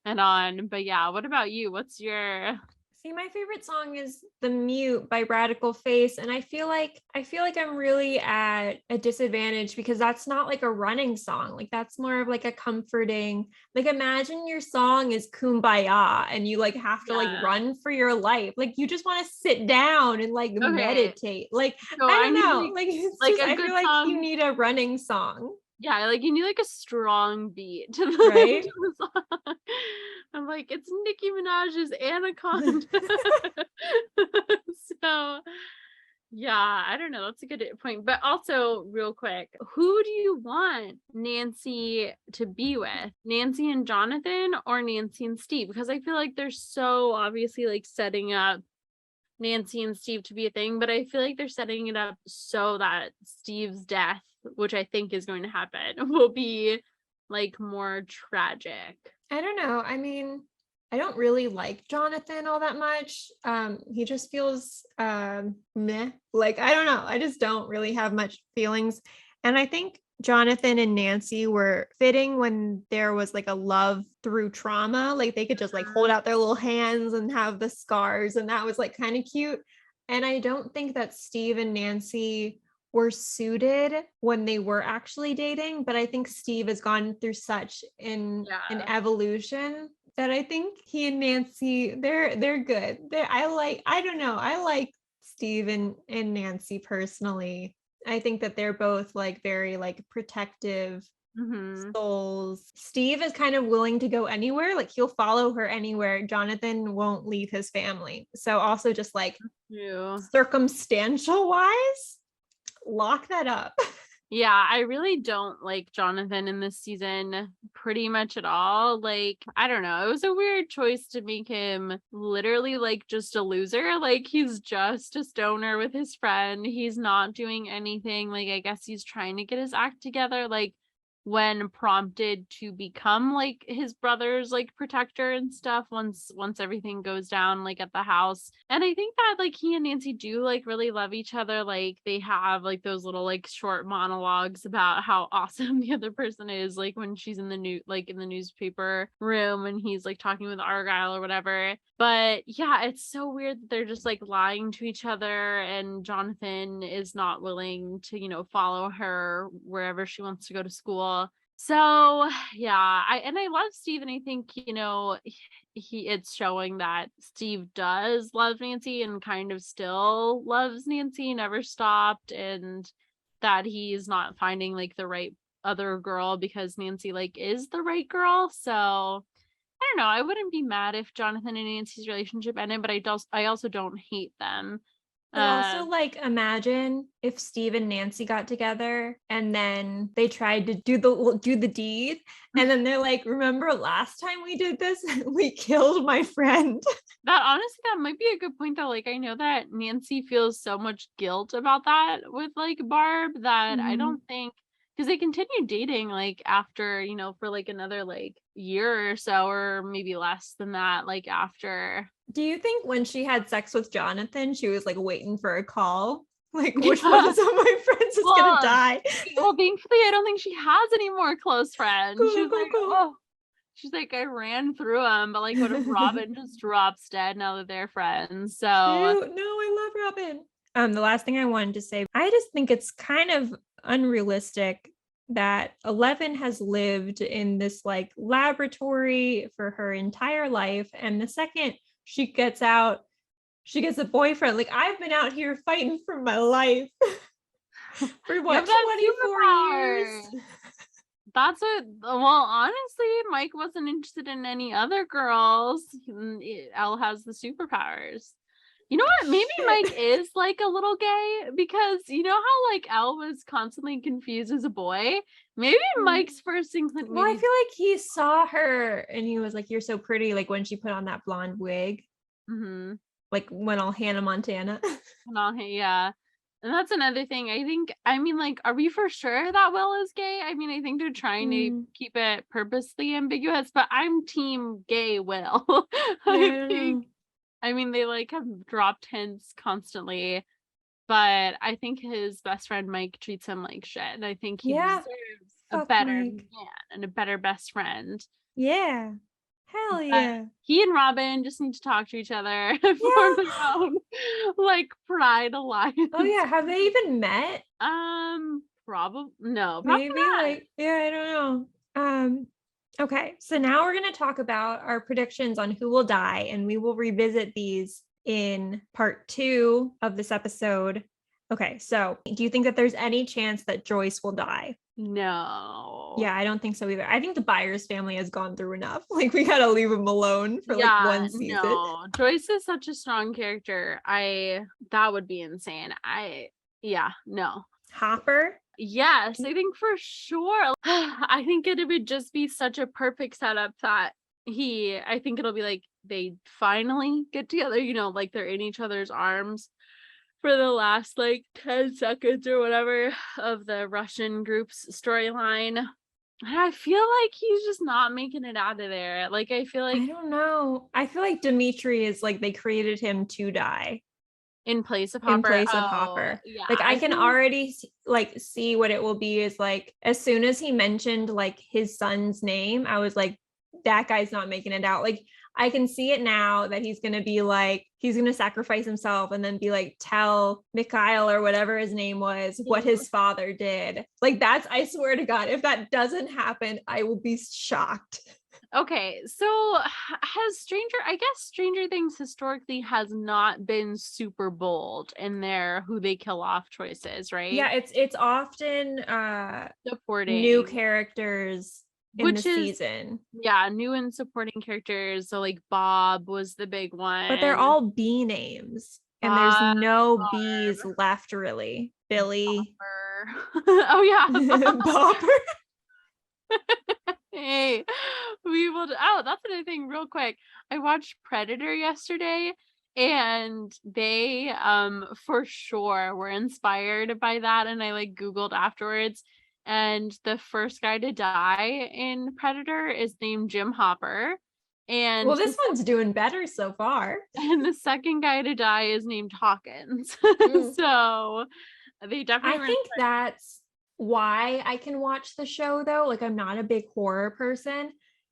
and on. But yeah, what about you? What's your See, my favorite song is The Mute by Radical Face, and I feel like I'm really at a disadvantage because that's not like a running song. Like that's more of like a comforting, like imagine your song is Kumbaya and you like have to like run for your life. Like you just want to sit down and like meditate. Like So I don't know. Like it's like just a I good feel like song. you need a running song. Yeah, like you need like a strong beat to the, Right? to the song. I'm like, it's Nicki Minaj's Anaconda. So yeah, I don't know. That's a good point. But also, real quick, who do you want Nancy to be with? Nancy and Jonathan or Nancy and Steve? Because I feel like they're so obviously like setting up Nancy and Steve to be a thing, but I feel like they're setting it up so that Steve's death, which I think is going to happen, will be like more tragic. I don't know. I mean, I don't really like Jonathan all that much. He just feels meh. Like I don't know. I just don't really have much feelings. And I think Jonathan and Nancy were fitting when there was like a love through trauma. Like they could just like hold out their little hands and have the scars, and that was like kind of cute. And I don't think that Steve and Nancy were suited when they were actually dating, but I think Steve has gone through such an evolution that I think he and Nancy they're good. I don't know. I like Steve and Nancy personally. I think that they're both like very like protective souls. Steve is kind of willing to go anywhere. Like he'll follow her anywhere. Jonathan won't leave his family. So also just like circumstantial wise, lock that up. Yeah, I really don't like Jonathan in this season pretty much at all. Like, I don't know. It was a weird choice to make him literally like just a loser. Like, he's just a stoner with his friend. He's not doing anything. Like, I guess he's trying to get his act together. Like, when prompted to become like his brother's like protector and stuff once everything goes down like at the house. And I think that like he and Nancy do like really love each other. Like they have like those little like short monologues about how awesome the other person is, like when she's in the newspaper room and he's like talking with Argyle or whatever. But yeah, it's so weird that they're just like lying to each other, and Jonathan is not willing to, follow her wherever she wants to go to school. So yeah, I love Steve, and I think, it's showing that Steve does love Nancy and kind of still loves Nancy, never stopped, and that he's not finding like the right other girl because Nancy like is the right girl. So I don't know. I wouldn't be mad if Jonathan and Nancy's relationship ended, but I also don't hate them. But also, like, imagine if Steve and Nancy got together and then they tried to do the deed, and then they're like, "Remember last time we did this? We killed my friend." That might be a good point though. Like, I know that Nancy feels so much guilt about that with like Barb that I don't think, because they continued dating like after, for like another like year or so, or maybe less than that, like after. Do you think when she had sex with Jonathan, she was like waiting for a call? Like, which one of my friends is gonna die? Well, thankfully, I don't think she has any more close friends. Cool. she's like, I ran through him, but like, what if Robin just drops dead now that they're friends? So Shoot. No, I love Robin. The last thing I wanted to say, I just think it's kind of unrealistic that 11 has lived in this like laboratory for her entire life, and the second she gets out, she gets a boyfriend. Like, I've been out here fighting for my life for what, 24 years? That's what, well, honestly, Mike wasn't interested in any other girls. Elle has the superpowers. You know what? Maybe Mike is like a little gay, because you know how like Elle was constantly confused as a boy? Maybe Mike's first inclination. Well, I feel like he saw her and he was like, you're so pretty, like when she put on that blonde wig. Mm-hmm. Like went all Hannah Montana. Yeah. And that's another thing. I think, I mean, like, are we for sure that Will is gay? I mean, I think they're trying to keep it purposely ambiguous, but I'm team gay Will. I mean, they like have dropped hints constantly, but I think his best friend Mike treats him like shit. And I think he deserves a better man and a better best friend. Yeah. Hell yeah. He and Robin just need to talk to each other and form their own like pride alliance. Oh yeah. Have they even met? Probably no. Maybe not. Like, yeah, I don't know. Okay, so now we're going to talk about our predictions on who will die, and we will revisit these in part 2 of this episode. Okay, so do you think that there's any chance that Joyce will die? No. Yeah, I don't think so either. I think the Byers family has gone through enough. Like, we got to leave them alone for like one season. No, Joyce is such a strong character. That would be insane. No. Hopper? Yes, I think for sure. I think it would just be such a perfect setup that I think it'll be like they finally get together, you know, like they're in each other's arms for the last like 10 seconds or whatever of the Russian group's storyline. And I feel like he's just not making it out of there. Like, I feel like, I don't know. I feel like Dimitri is like they created him to die. In place of Hopper. Yeah, like I can already like see what it will be is like as soon as he mentioned like his son's name, I was like, that guy's not making it out. Like I can see it now that he's gonna be like, he's gonna sacrifice himself and then be like, tell Mikhail or whatever his name was what his father did. Like that's, I swear to God, if that doesn't happen, I will be shocked. Okay, so I guess Stranger Things historically has not been super bold in their who they kill off choices, right? Yeah, it's often supporting new characters in the season. Yeah, new and supporting characters. So like Bob was the big one. But they're all B names. And there's no B's left really. Billy. Oh yeah. Bopper. Hey, we will. Oh, that's another thing real quick. I watched Predator yesterday, and they for sure were inspired by that, and I like Googled afterwards, and the first guy to die in Predator is named Jim Hopper. And well, this one's doing better so far. And the second guy to die is named Hawkins. So they definitely I think that's why I can watch the show though. Like I'm not a big horror person.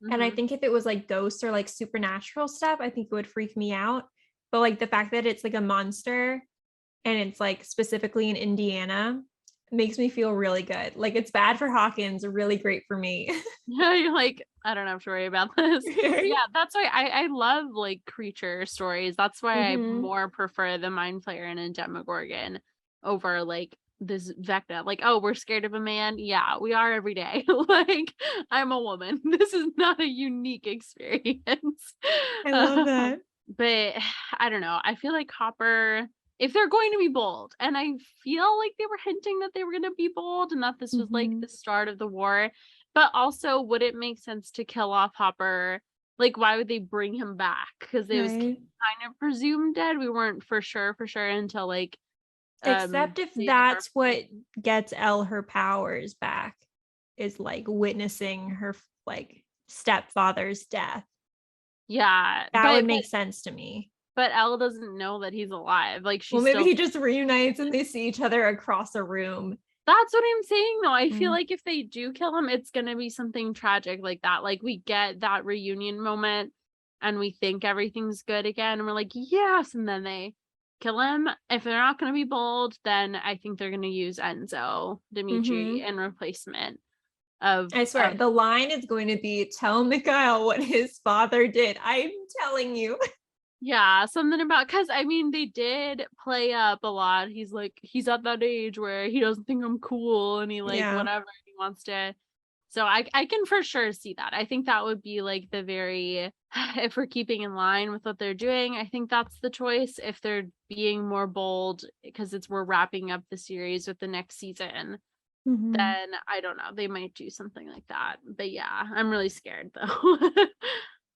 And I think if it was like ghosts or like supernatural stuff, I think it would freak me out. But like the fact that it's like a monster and it's like specifically in Indiana makes me feel really good. Like it's bad for Hawkins, really great for me. Yeah, you're like, I don't have to worry about this. Yeah, that's why I love like creature stories. That's why I more prefer the Mind Flayer and a Demogorgon over like this Vecna. Like, oh, we're scared of a man. Yeah, we are every day. Like, I'm a woman. This is not a unique experience. I love that. But I don't know. I feel like Hopper, if they're going to be bold, and I feel like they were hinting that they were going to be bold and that this was like the start of the war, but also would it make sense to kill off Hopper? Like, why would they bring him back? Because it was kind of presumed dead. We weren't for sure until like except if that's what gets Elle her powers back, is like witnessing her like stepfather's death. Yeah, that would make sense to me. But Elle doesn't know that he's alive. Like, maybe he just reunites and they see each other across a room That's what I'm saying though. I feel Mm. like if they do kill him, it's gonna be something tragic like that. Like we get that reunion moment and we think everything's good again, and we're like, yes, and then they kill him. If they're not gonna be bold, then I think they're gonna use Enzo Dimitri in replacement of I swear, the line is going to be, tell Mikhail what his father did. I'm telling you. yeah, something about, because I mean they did play up a lot. He's like, he's at that age where he doesn't think I'm cool and he like Yeah. whatever he wants to. So I can for sure see that. I think that would be like the very, if we're keeping in line with what they're doing, I think that's the choice. If they're being more bold, because we're wrapping up the series with the next season, then I don't know, they might do something like that. But yeah, I'm really scared though.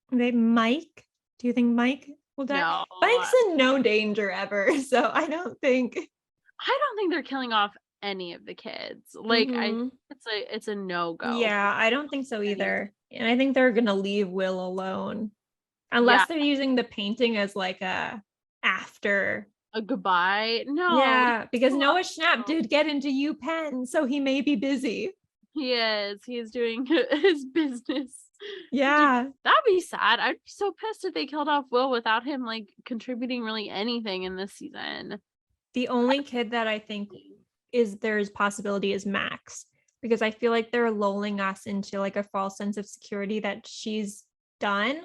Mike, do you think Mike will die? No, Mike's in no danger ever, so I don't think they're killing off any of the kids. Like it's a no-go. Yeah, I don't think so either. And I think they're gonna leave Will alone. Unless they're using the painting as like a after a goodbye. No. Yeah, because Noah Schnapp did get into UPenn, so he may be busy. He is. He is doing his business. Yeah. That'd be sad. I'd be so pissed if they killed off Will without him like contributing really anything in this season. The only kid that I think there's possibility is Max, because I feel like they're lulling us into like a false sense of security that she's done.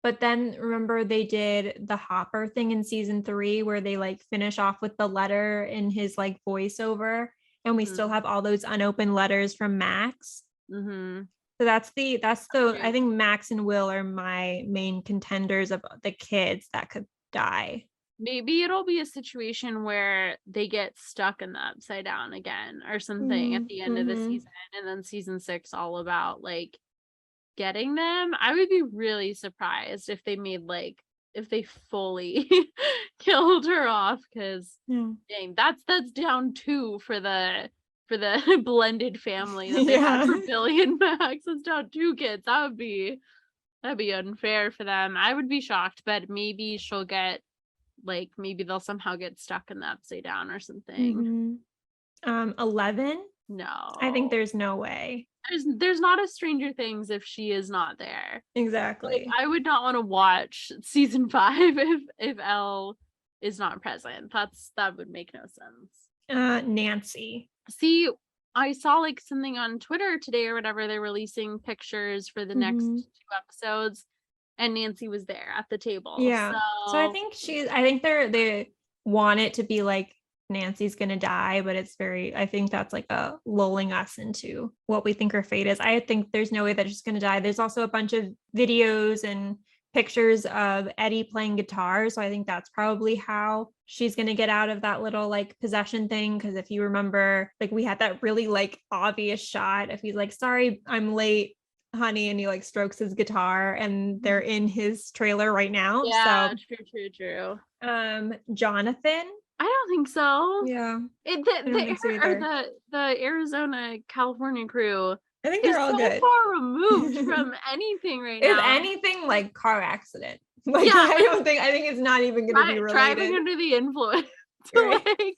But then remember they did the Hopper thing in season 3 where they like finish off with the letter in his like voiceover, and we still have all those unopened letters from Max. So that's the I think Max and Will are my main contenders of the kids that could die. Maybe it'll be a situation where they get stuck in the upside down again or something at the end of the season, and then season 6 all about like getting them. I would be really surprised if they made like, if they fully killed her off, because dang, that's down 2 for the blended family that they had for Billy and Max. It's down 2 kids. That'd be unfair for them. I would be shocked, but maybe she'll get like, maybe they'll somehow get stuck in the upside down or something. 11? No, I think there's no way. There's not a Stranger Things if she is not there. Exactly. Like, I would not want to watch season 5 if Elle is not present. That would make no sense. Nancy. See, I saw like something on Twitter today or whatever, they're releasing pictures for the next 2 episodes, and Nancy was there at the table. Yeah. So I think they want it to be like Nancy's gonna die, but I think that's like a lulling us into what we think her fate is. I think there's no way that she's gonna die. There's also a bunch of videos and pictures of Eddie playing guitar, so I think that's probably how she's gonna get out of that little like possession thing. Because if you remember, like we had that really like obvious shot if he's like, sorry I'm late honey, and he like strokes his guitar, and they're in his trailer right now. Yeah, so true. Jonathan, I don't think so. Yeah. The Arizona, California crew, I think they're all so good. far removed from anything right now. If anything, like car accident. Like I think it's not even gonna be related. Driving under the influence. Right? Like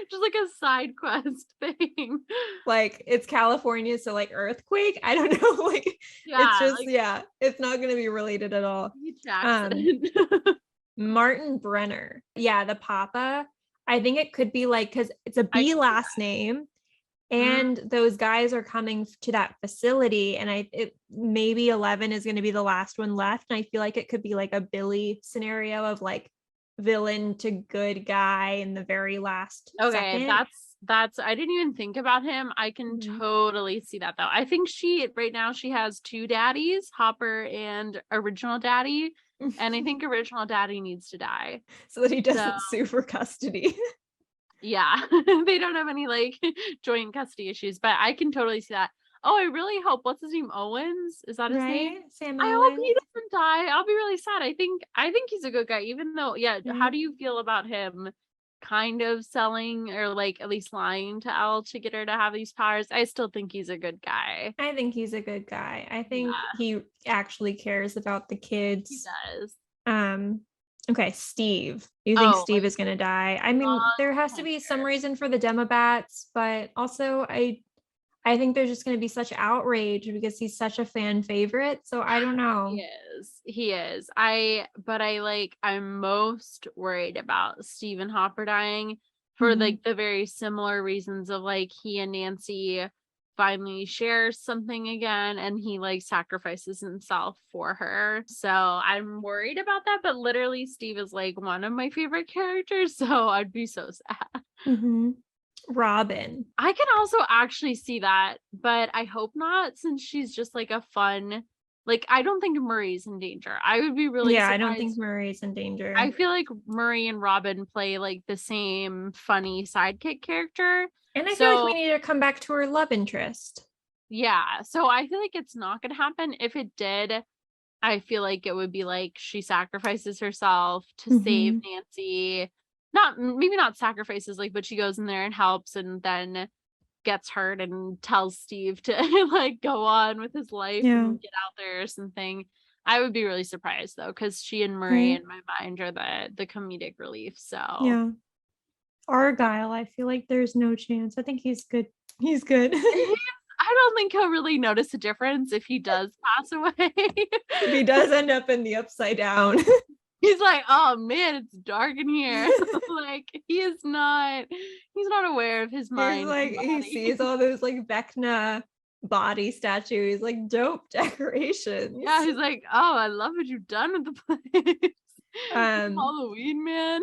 just like a side quest thing. Like it's California, so like earthquake. I don't know. Like it's just like, it's not gonna be related at all. Martin Brenner. Yeah, the Papa. I think it could be like, because it's a B last name, and those guys are coming to that facility, and maybe 11 is going to be the last one left, and I feel like it could be like a Billy scenario of like villain to good guy in the very last second. That's I didn't even think about him. I can totally see that though. I think right now she has 2 daddies, Hopper and Original Daddy. And I think Original Daddy needs to die so that he doesn't sue for custody. Yeah, they don't have any like joint custody issues, but I can totally see that. Oh, I really hope, what's his name? Owens? Is that his name? Sam I Owens. hope he doesn't die. I'll be really sad. I think he's a good guy, even though, how do you feel about him kind of selling or like at least lying to Elle to get her to have these powers? I still think he's a good guy. I think he's a good guy. I think he actually cares about the kids. He does. Okay, Steve. You think Oh, Steve like is gonna die? I mean, long there has to be some tenure. reason for the Demobats, but also I think there's just gonna be such outrage because he's such a fan favorite. So I don't He know. is. He is. I'm most worried about Stephen Hopper dying for Mhm. like the very similar reasons of like he and Nancy finally share something again and he like sacrifices himself for her. So I'm worried about that, but literally Steve is like one of my favorite characters, so I'd be so sad. Mhm. Robin. I can also actually see that, but I hope not since she's just like a fun like I don't think Murray's in danger. I would be really Yeah, I don't think surprised. Murray's in I danger. feel like Murray and Robin play like the same funny sidekick character. And I feel like So, we need to come back to her love interest. yeah. So I feel like it's not going to happen. If it did, I feel like it would be like she sacrifices herself to save Mhm. Nancy. Not maybe not sacrifices like but she goes in there and helps and then gets hurt and tells Steve to like go on with his life Yeah. and get out there or something. I would be really surprised though, because she and Murray Right. in my mind are the comedic relief. So Yeah. Argyle, I feel like there's no chance. I think he's good. He's good. I don't think he'll really notice a difference if he does pass away. If he does end up in the upside down. He's like, oh man, it's dark in here. Like he's not aware of his He's mind like, and he body. sees all those like Vecna body statues, like dope Yeah, decorations. he's like, oh, I love what you've done with the place. Um, Halloween, man.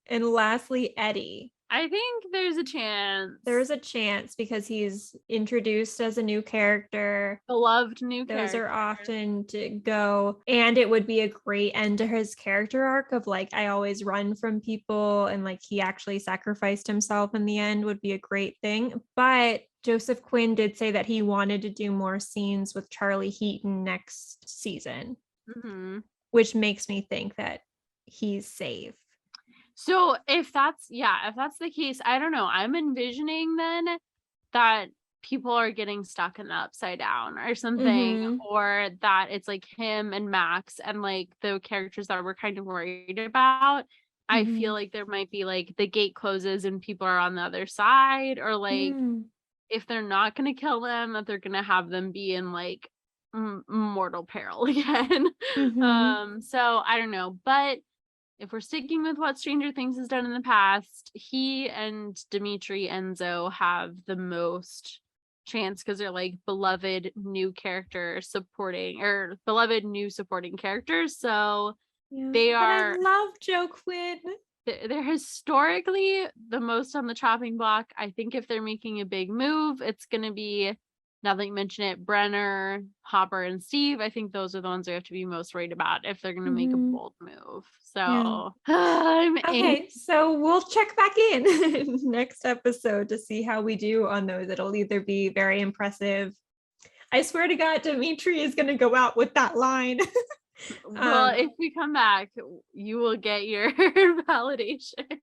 and lastly, Eddie. I think there's a chance. There's a chance because he's introduced as a new character. Beloved new Those are character. often to go. And it would be a great end to his character arc of like, I always run from people. And like, he actually sacrificed himself in the end would be a great thing. But Joseph Quinn did say that he wanted to do more scenes with Charlie Heaton next season, Hmm. which makes me think that he's safe. So if that's the case, I don't know. I'm envisioning then that people are getting stuck in the upside down or something, Mm-hmm. or that it's like him and Max and like the characters that we're kind of worried about. I feel Mm-hmm. like there might be like the gate closes and people are on the other side, or like Mm. if they're not going to kill them, that they're going to have them be in like mortal peril again. Mm-hmm. So I don't know, but if we're sticking with what Stranger Things has done in the past, he and Dimitri Enzo have the most chance because they're like beloved new supporting characters. So Yeah. they And I are love Joe Quinn. they're historically the most on the chopping block. I think if they're making a big move, it's going to be, now that you mention it, Brenner, Hopper, and Steve. I think those are the ones we have to be most worried about if they're going to make a Mm-hmm. bold move. Yeah. So I'm anxious. Okay, so we'll check back in next episode to see how we do on those. It'll either be very impressive. I swear to God, Dimitri is going to go out with that line. Well, if we come back, you will get your validation.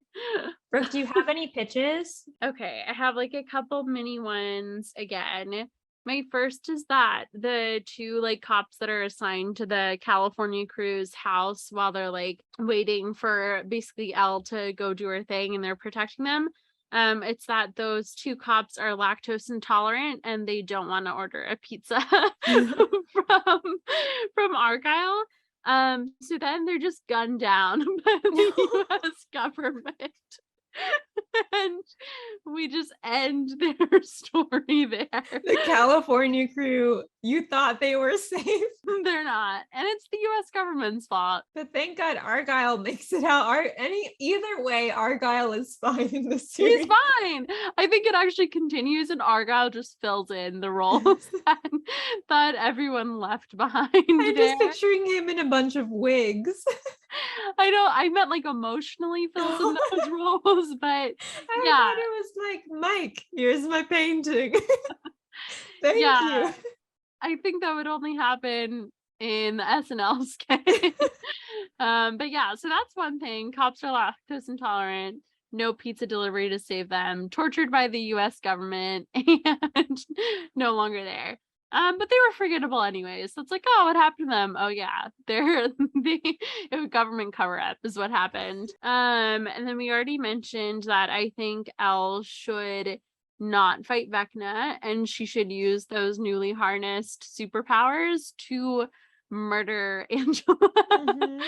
Brooke, do you have any pitches? Okay, I have like a couple mini ones again. My first is that the two like cops that are assigned to the California crew's house while they're like waiting for basically Elle to go do her thing and they're protecting them. It's that those two cops are lactose intolerant and they don't want to order a pizza from Argyle. So then they're just gunned down by the US government. And we just end their story there. The California crew, you thought they were safe. They're not. And it's the US government's fault. But thank God Argyle makes it out. Either way, Argyle is fine in the series. He's fine. I think it actually continues and Argyle just fills in the roles that everyone left behind. I'm just picturing him in a bunch of wigs. I know I meant like emotionally fills in those roles, but I yeah. thought it was like, Mike, here's my painting. Thank you. I think that would only happen in the SNL sketch. But yeah, so that's one thing. Cops are lactose intolerant, no pizza delivery to save them, tortured by the US government, and no longer there. But they were forgettable anyways. So it's like, oh, what happened to them? Oh yeah, it was government cover up is what happened. And then we already mentioned that I think Elle should not fight Vecna, and she should use those newly harnessed superpowers to murder Angela. Mhm.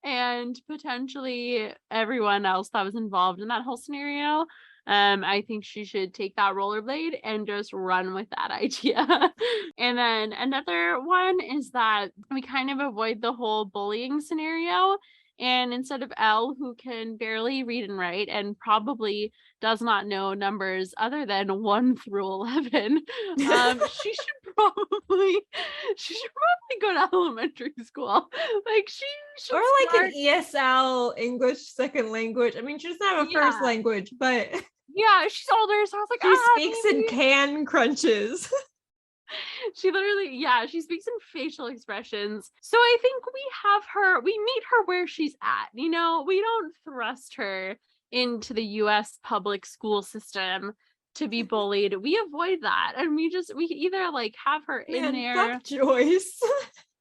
And potentially everyone else that was involved in that whole scenario. I think she should take that rollerblade and just run with that idea. And then another one is that we kind of avoid the whole bullying scenario. And instead of Elle, who can barely read and write and probably does not know numbers other than 1 through 11, she should probably go to elementary school. Like she should Or like start. an ESL, English second language. I mean, she doesn't have a first Yeah. language, but Yeah, she's older, so I was like, she speaks in maybe. can crunches. She literally, yeah, she speaks in facial expressions. So I think we meet her where she's at. You know, we don't thrust her into the US public school system to be bullied. We avoid that. And we either like have her in Man, there. fuck Joyce.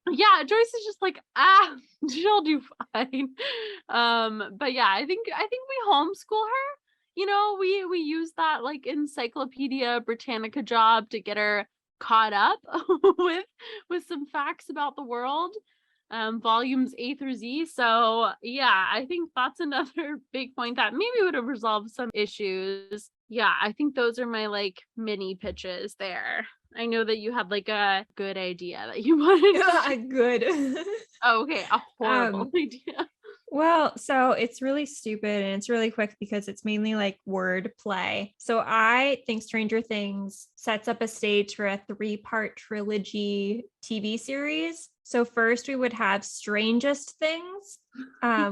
Yeah, Joyce is just like, she'll do fine. But yeah, I think we homeschool her. You know, we use that like Encyclopedia Britannica job to get her caught up with some facts about the world. Volumes A through Z. So yeah, I think that's another big point that maybe would have resolved some issues. Yeah, I think those are my like mini pitches there. I know that you had like a good idea that you wanted to share. Good. Oh, okay, a horrible idea. Well, so it's really stupid and it's really quick because it's mainly like word play. So I think Stranger Things sets up a stage for a 3-part trilogy TV series. So first we would have Strangest Things,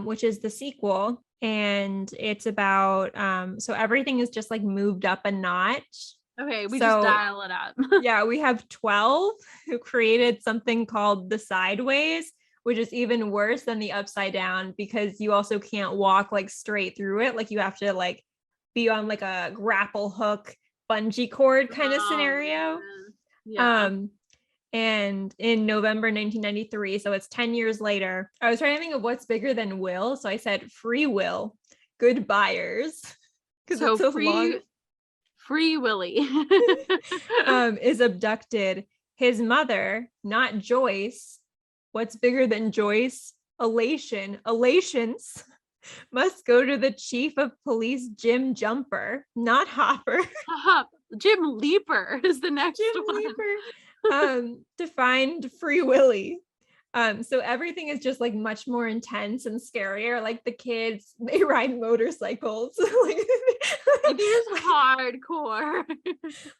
which is the sequel. And it's about, so everything is just like moved up a notch. Okay, we just dial it up. Yeah, we have 12 who created something called the Sideways, which is even worse than the Upside Down because you also can't walk like straight through it. Like you have to like be on like a grapple hook bungee cord kind of scenario. Man. Yeah. And in November 1993, so it's 10 years later, I was trying to think of what's bigger than will. So I said Free Will, Good Buyers. So it's so Free Willy is abducted. His mother, not Joyce. What's bigger than Joyce? Elation. Elations must go to the chief of police, Jim Jumper, not Hopper. Jim Leaper is the next Jim one. Leaper, to find Free Willy. So everything is just like much more intense and scarier. Like the kids, they ride motorcycles. It is hardcore.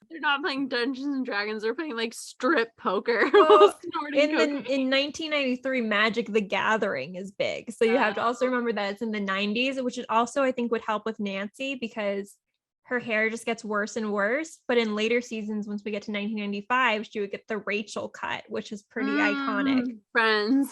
They're not playing Dungeons and Dragons, they're playing like strip poker. Well, in 1993, Magic the Gathering is big. So you have to also remember that it's in the 90s, which is also I think would help with Nancy because her hair just gets worse and worse. But in later seasons, once we get to 1995, she would get the Rachel cut, which is pretty iconic. Friends.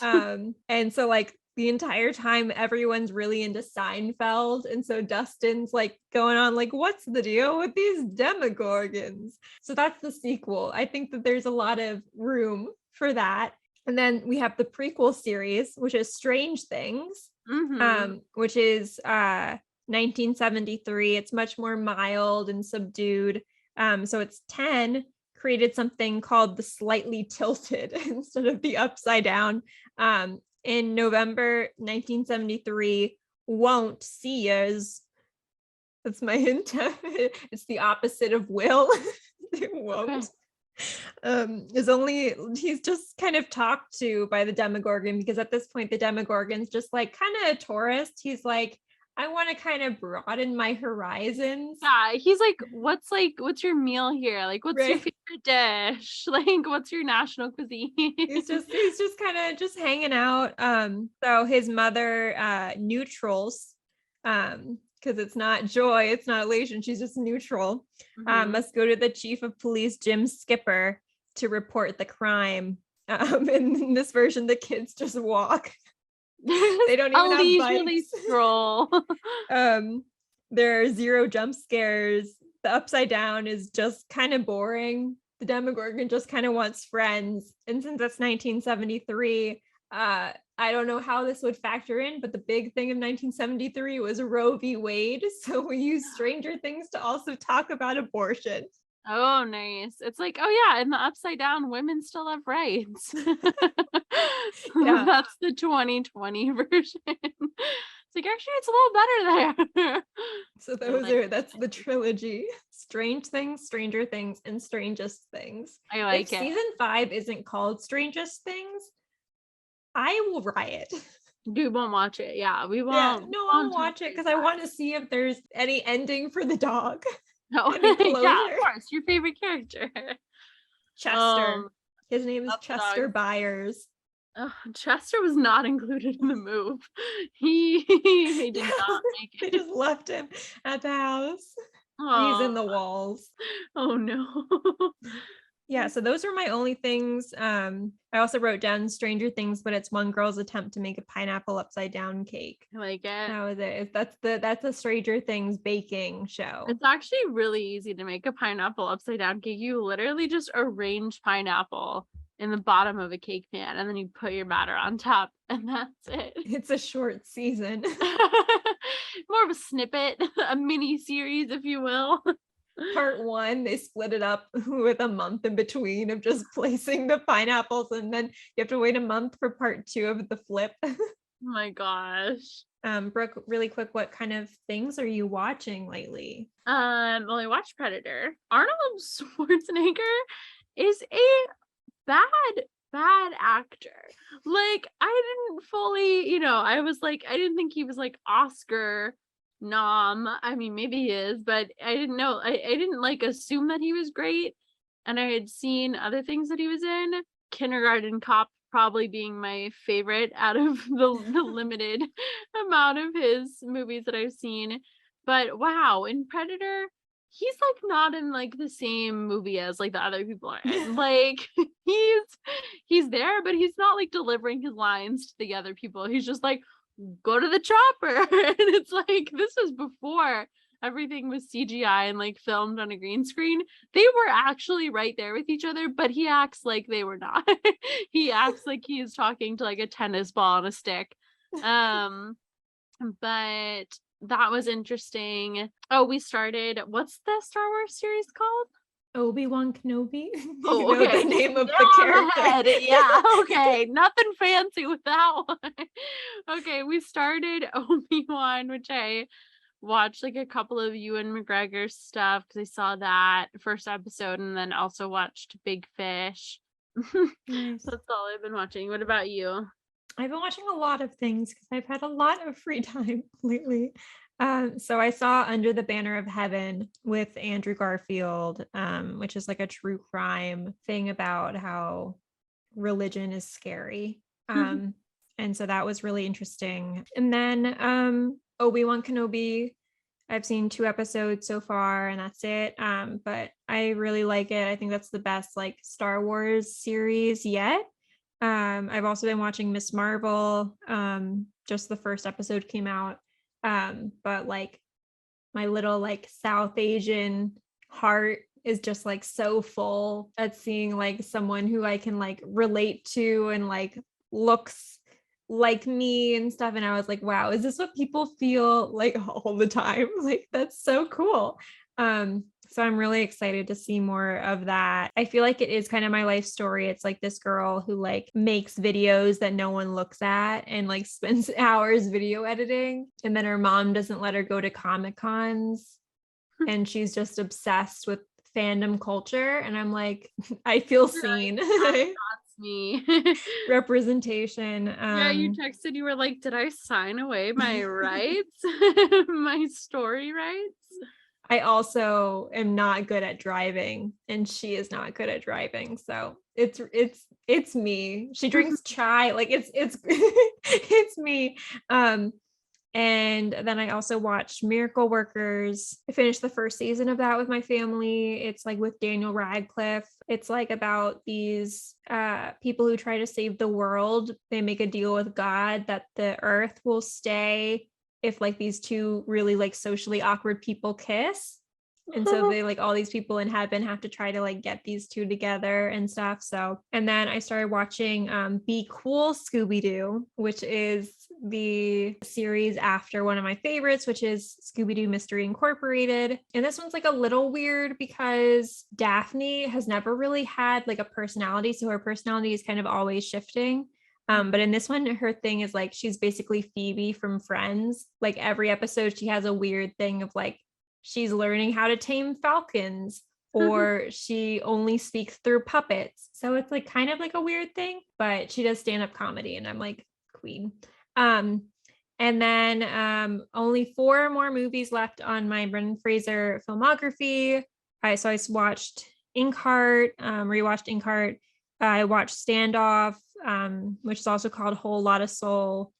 And so like the entire time everyone's really into Seinfeld. And so Dustin's like going on like, what's the deal with these demogorgons? So that's the sequel. I think that there's a lot of room for that. And then we have the prequel series, which is Strange Things, which is 1973. It's much more mild and subdued. So it's 10 created something called the Slightly Tilted instead of the Upside Down. In November 1973, Won't See Us. That's my hint. It's the opposite of will. It won't. He's just kind of talked to by the Demogorgon because at this point the Demogorgon's just like kind of a tourist. He's like, I want to kind of broaden my horizons. Yeah, he's like, what's your meal here? Like, what's your favorite dish? Like, what's your national cuisine? He's just kind of just hanging out. So his mother, neutrals, because it's not Joy, it's not elation, she's just neutral. Must go to the chief of police, Jim Skipper, to report the crime. In this version, the kids just walk. They don't even have bikes. Stroll. There are 0 jump scares. The Upside Down is just kind of boring. the Demogorgon just kind of wants friends. And since that's 1973, I don't know how this would factor in, but the big thing of 1973 was Roe v. Wade. So we use Stranger Things to also talk about abortion. Oh, nice. It's like, oh yeah, in the Upside Down, women still have rights. Yeah. That's the 2020 version. It's like, actually, it's a little better there. So that's the trilogy: Strange Things, Stranger Things, and Strangest Things. I like If it. season 5 isn't called Strangest Things, I will riot. We won't watch it. Yeah, we won't. Yeah, no, I'll watch it because I want to see if there's any ending for the dog. No, Any closure. yeah, of course. Your favorite character, Chester. His name is that's the Chester dog. Byers. Oh, Chester was not included in the move. He did not make They it. just left him at the house. He's in the walls. Oh no. Yeah, so those were my only things. I also wrote down Stranger Things, but it's one girl's attempt to make a pineapple upside down cake. I like it. That was it. That's a Stranger Things baking show. It's actually really easy to make a pineapple upside down cake. You literally just arrange pineapple in the bottom of a cake pan and then you put your batter on top and that's it. It's a short season. More of a snippet, a mini series, if you will. Part 1, they split it up with a month in between of just placing the pineapples, and then you have to wait a month for part 2 of the flip. Oh my gosh. Brooke, really quick, what kind of things are you watching lately? Well, I watched Predator. Arnold Schwarzenegger is a bad actor. Like, I didn't fully, I was like, I didn't think he was like Oscar nom. I mean, maybe he is, but I didn't know. I didn't like assume that he was great. And I had seen other things that he was in. Kindergarten Cop probably being my favorite out of the limited amount of his movies that I've seen. But wow, in Predator, he's like not in like the same movie as like the other people are in. Like he's there, but he's not like delivering his lines to the other people. He's just like, go to the chopper. And it's like, this was before everything was CGI and like filmed on a green screen. They were actually right there with each other, but he acts like they were not. He acts like he's talking to like a tennis ball on a stick. But that was interesting. Oh, we started, what's the Star Wars series called? Obi-Wan Kenobi. Oh, you know okay. the name of They're the character. Yeah, okay. Nothing fancy with that one. Okay, we started Obi-Wan, which I watched like a couple of Ewan McGregor stuff because I saw that first episode and then also watched Big Fish. Nice. That's all I've been watching. What about you? I've been watching a lot of things because I've had a lot of free time lately. So I saw Under the Banner of Heaven with Andrew Garfield, which is like a true crime thing about how religion is scary. And so that was really interesting. And then Obi-Wan Kenobi, I've seen 2 episodes so far and that's it. But I really like it. I think that's the best like Star Wars series yet. I've also been watching Miss Marvel. Just the first episode came out. But like my little like South Asian heart is just like so full at seeing like someone who I can like relate to and like looks like me and stuff. And I was like, wow, is this what people feel like all the time? Like, that's so cool. So I'm really excited to see more of that. I feel like it is kind of my life story. It's like this girl who like makes videos that no one looks at and like spends hours video editing. And then her mom doesn't let her go to Comic Cons. And she's just obsessed with fandom culture. And I'm like, I feel seen. That's me. Representation. Yeah, you texted, you were like, did I sign away my rights? My story rights? I also am not good at driving and she is not good at driving. So it's me. She drinks chai. Like it's it's me. And then I also watched Miracle Workers. I finished the first season of that with my family. It's like with Daniel Radcliffe. It's like about these people who try to save the world. They make a deal with God that the earth will stay if like these 2 really like socially awkward people kiss. And so they like all these people in heaven have to try to like get these two together and stuff. So, and then I started watching Be Cool Scooby Doo, which is the series after one of my favorites, which is Scooby Doo Mystery Incorporated. And this one's like a little weird because Daphne has never really had like a personality. So her personality is kind of always shifting. But in this one, her thing is like she's basically Phoebe from Friends. Like every episode, she has a weird thing of like she's learning how to tame falcons, or she only speaks through puppets. So it's like kind of like a weird thing, but she does stand-up comedy, and I'm like, queen. And then only 4 more movies left on my Brendan Fraser filmography. I watched Inkheart, rewatched Inkheart. I watched Standoff, which is also called Whole Lotta Soul,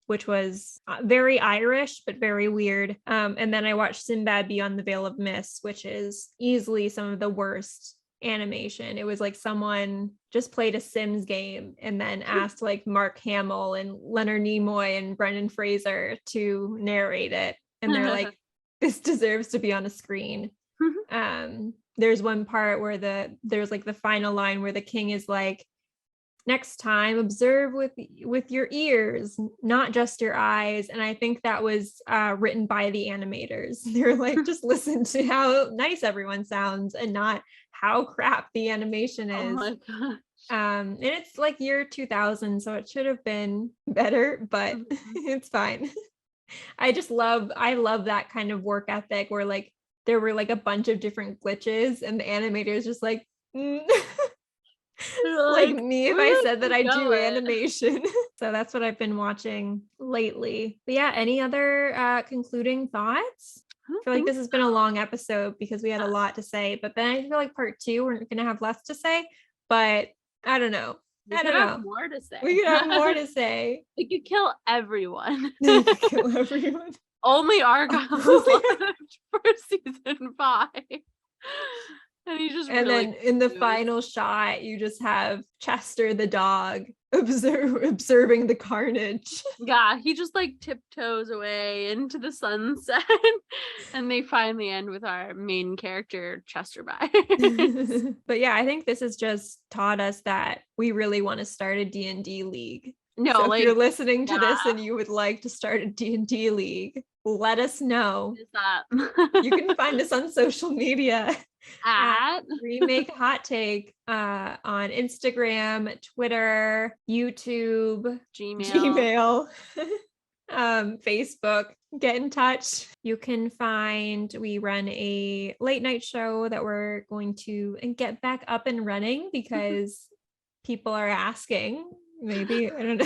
which was very Irish, but very weird. And then I watched Sinbad Beyond the Veil of Mist, which is easily some of the worst animation. It was like someone just played a Sims game and then asked like Mark Hamill and Leonard Nimoy and Brendan Fraser to narrate it. And they're like, this deserves to be on a screen. There's one part where there's like the final line where the king is like, next time observe with your ears, not just your eyes. And I think that was written by the animators. They're like, just listen to how nice everyone sounds and not how crap the animation is. Oh my gosh. And it's like year 2000, so it should have been better, but it's fine. I love that kind of work ethic where like there were like a bunch of different glitches and the animators just like like me if I said that I do animation. So that's what I've been watching lately. But yeah, any other concluding thoughts? I feel like this has been a long episode because we had a lot to say, but then I feel like part 2 we're gonna have less to say, but I don't know. We could have more to say. We could have more to say. We could kill everyone. Kill everyone. Only Argyle was left for season 5. And he just then in the final shot, you just have Chester the dog observing the carnage. Yeah, he just like tiptoes away into the sunset. And they finally end with our main character, Chester Byers. But yeah, I think this has just taught us that we really want to start a D&D league. No, so like if you're listening to this and you would like to start a D&D league, let us know. You can find us on social media at Remake Hot Take on Instagram, Twitter, YouTube, Gmail, Facebook. Get in touch. You can we run a late night show that we're going to get back up and running because people are asking. Maybe I don't know.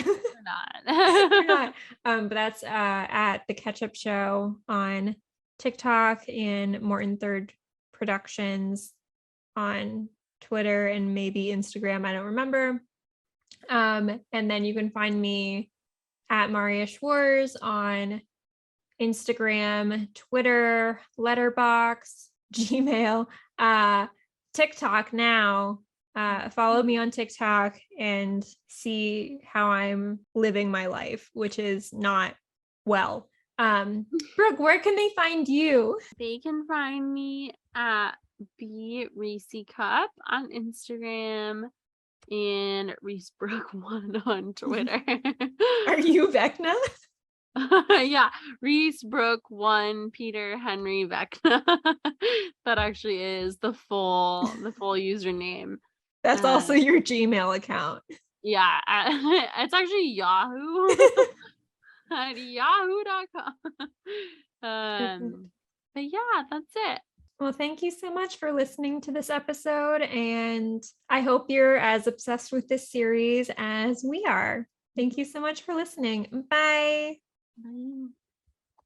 We're not. But that's at the Ketchup Show on TikTok and Morton Third Productions on Twitter and maybe Instagram. I don't remember. And then you can find me at Marriya on Instagram, Twitter, Letterboxd, Gmail, TikTok now. Follow me on TikTok and see how I'm living my life, which is not well. Brooke, where can they find you? They can find me at Rees Cup on Instagram and Rees Brooke 1 on Twitter. Are you Vecna? Yeah, Rees Brooke 1 Peter Henry Vecna. That actually is the full username. That's also your Gmail account. Yeah, it's actually Yahoo at yahoo.com. But yeah, that's it. Well, thank you so much for listening to this episode, and I hope you're as obsessed with this series as we are. Thank you so much for listening. Bye. Bye.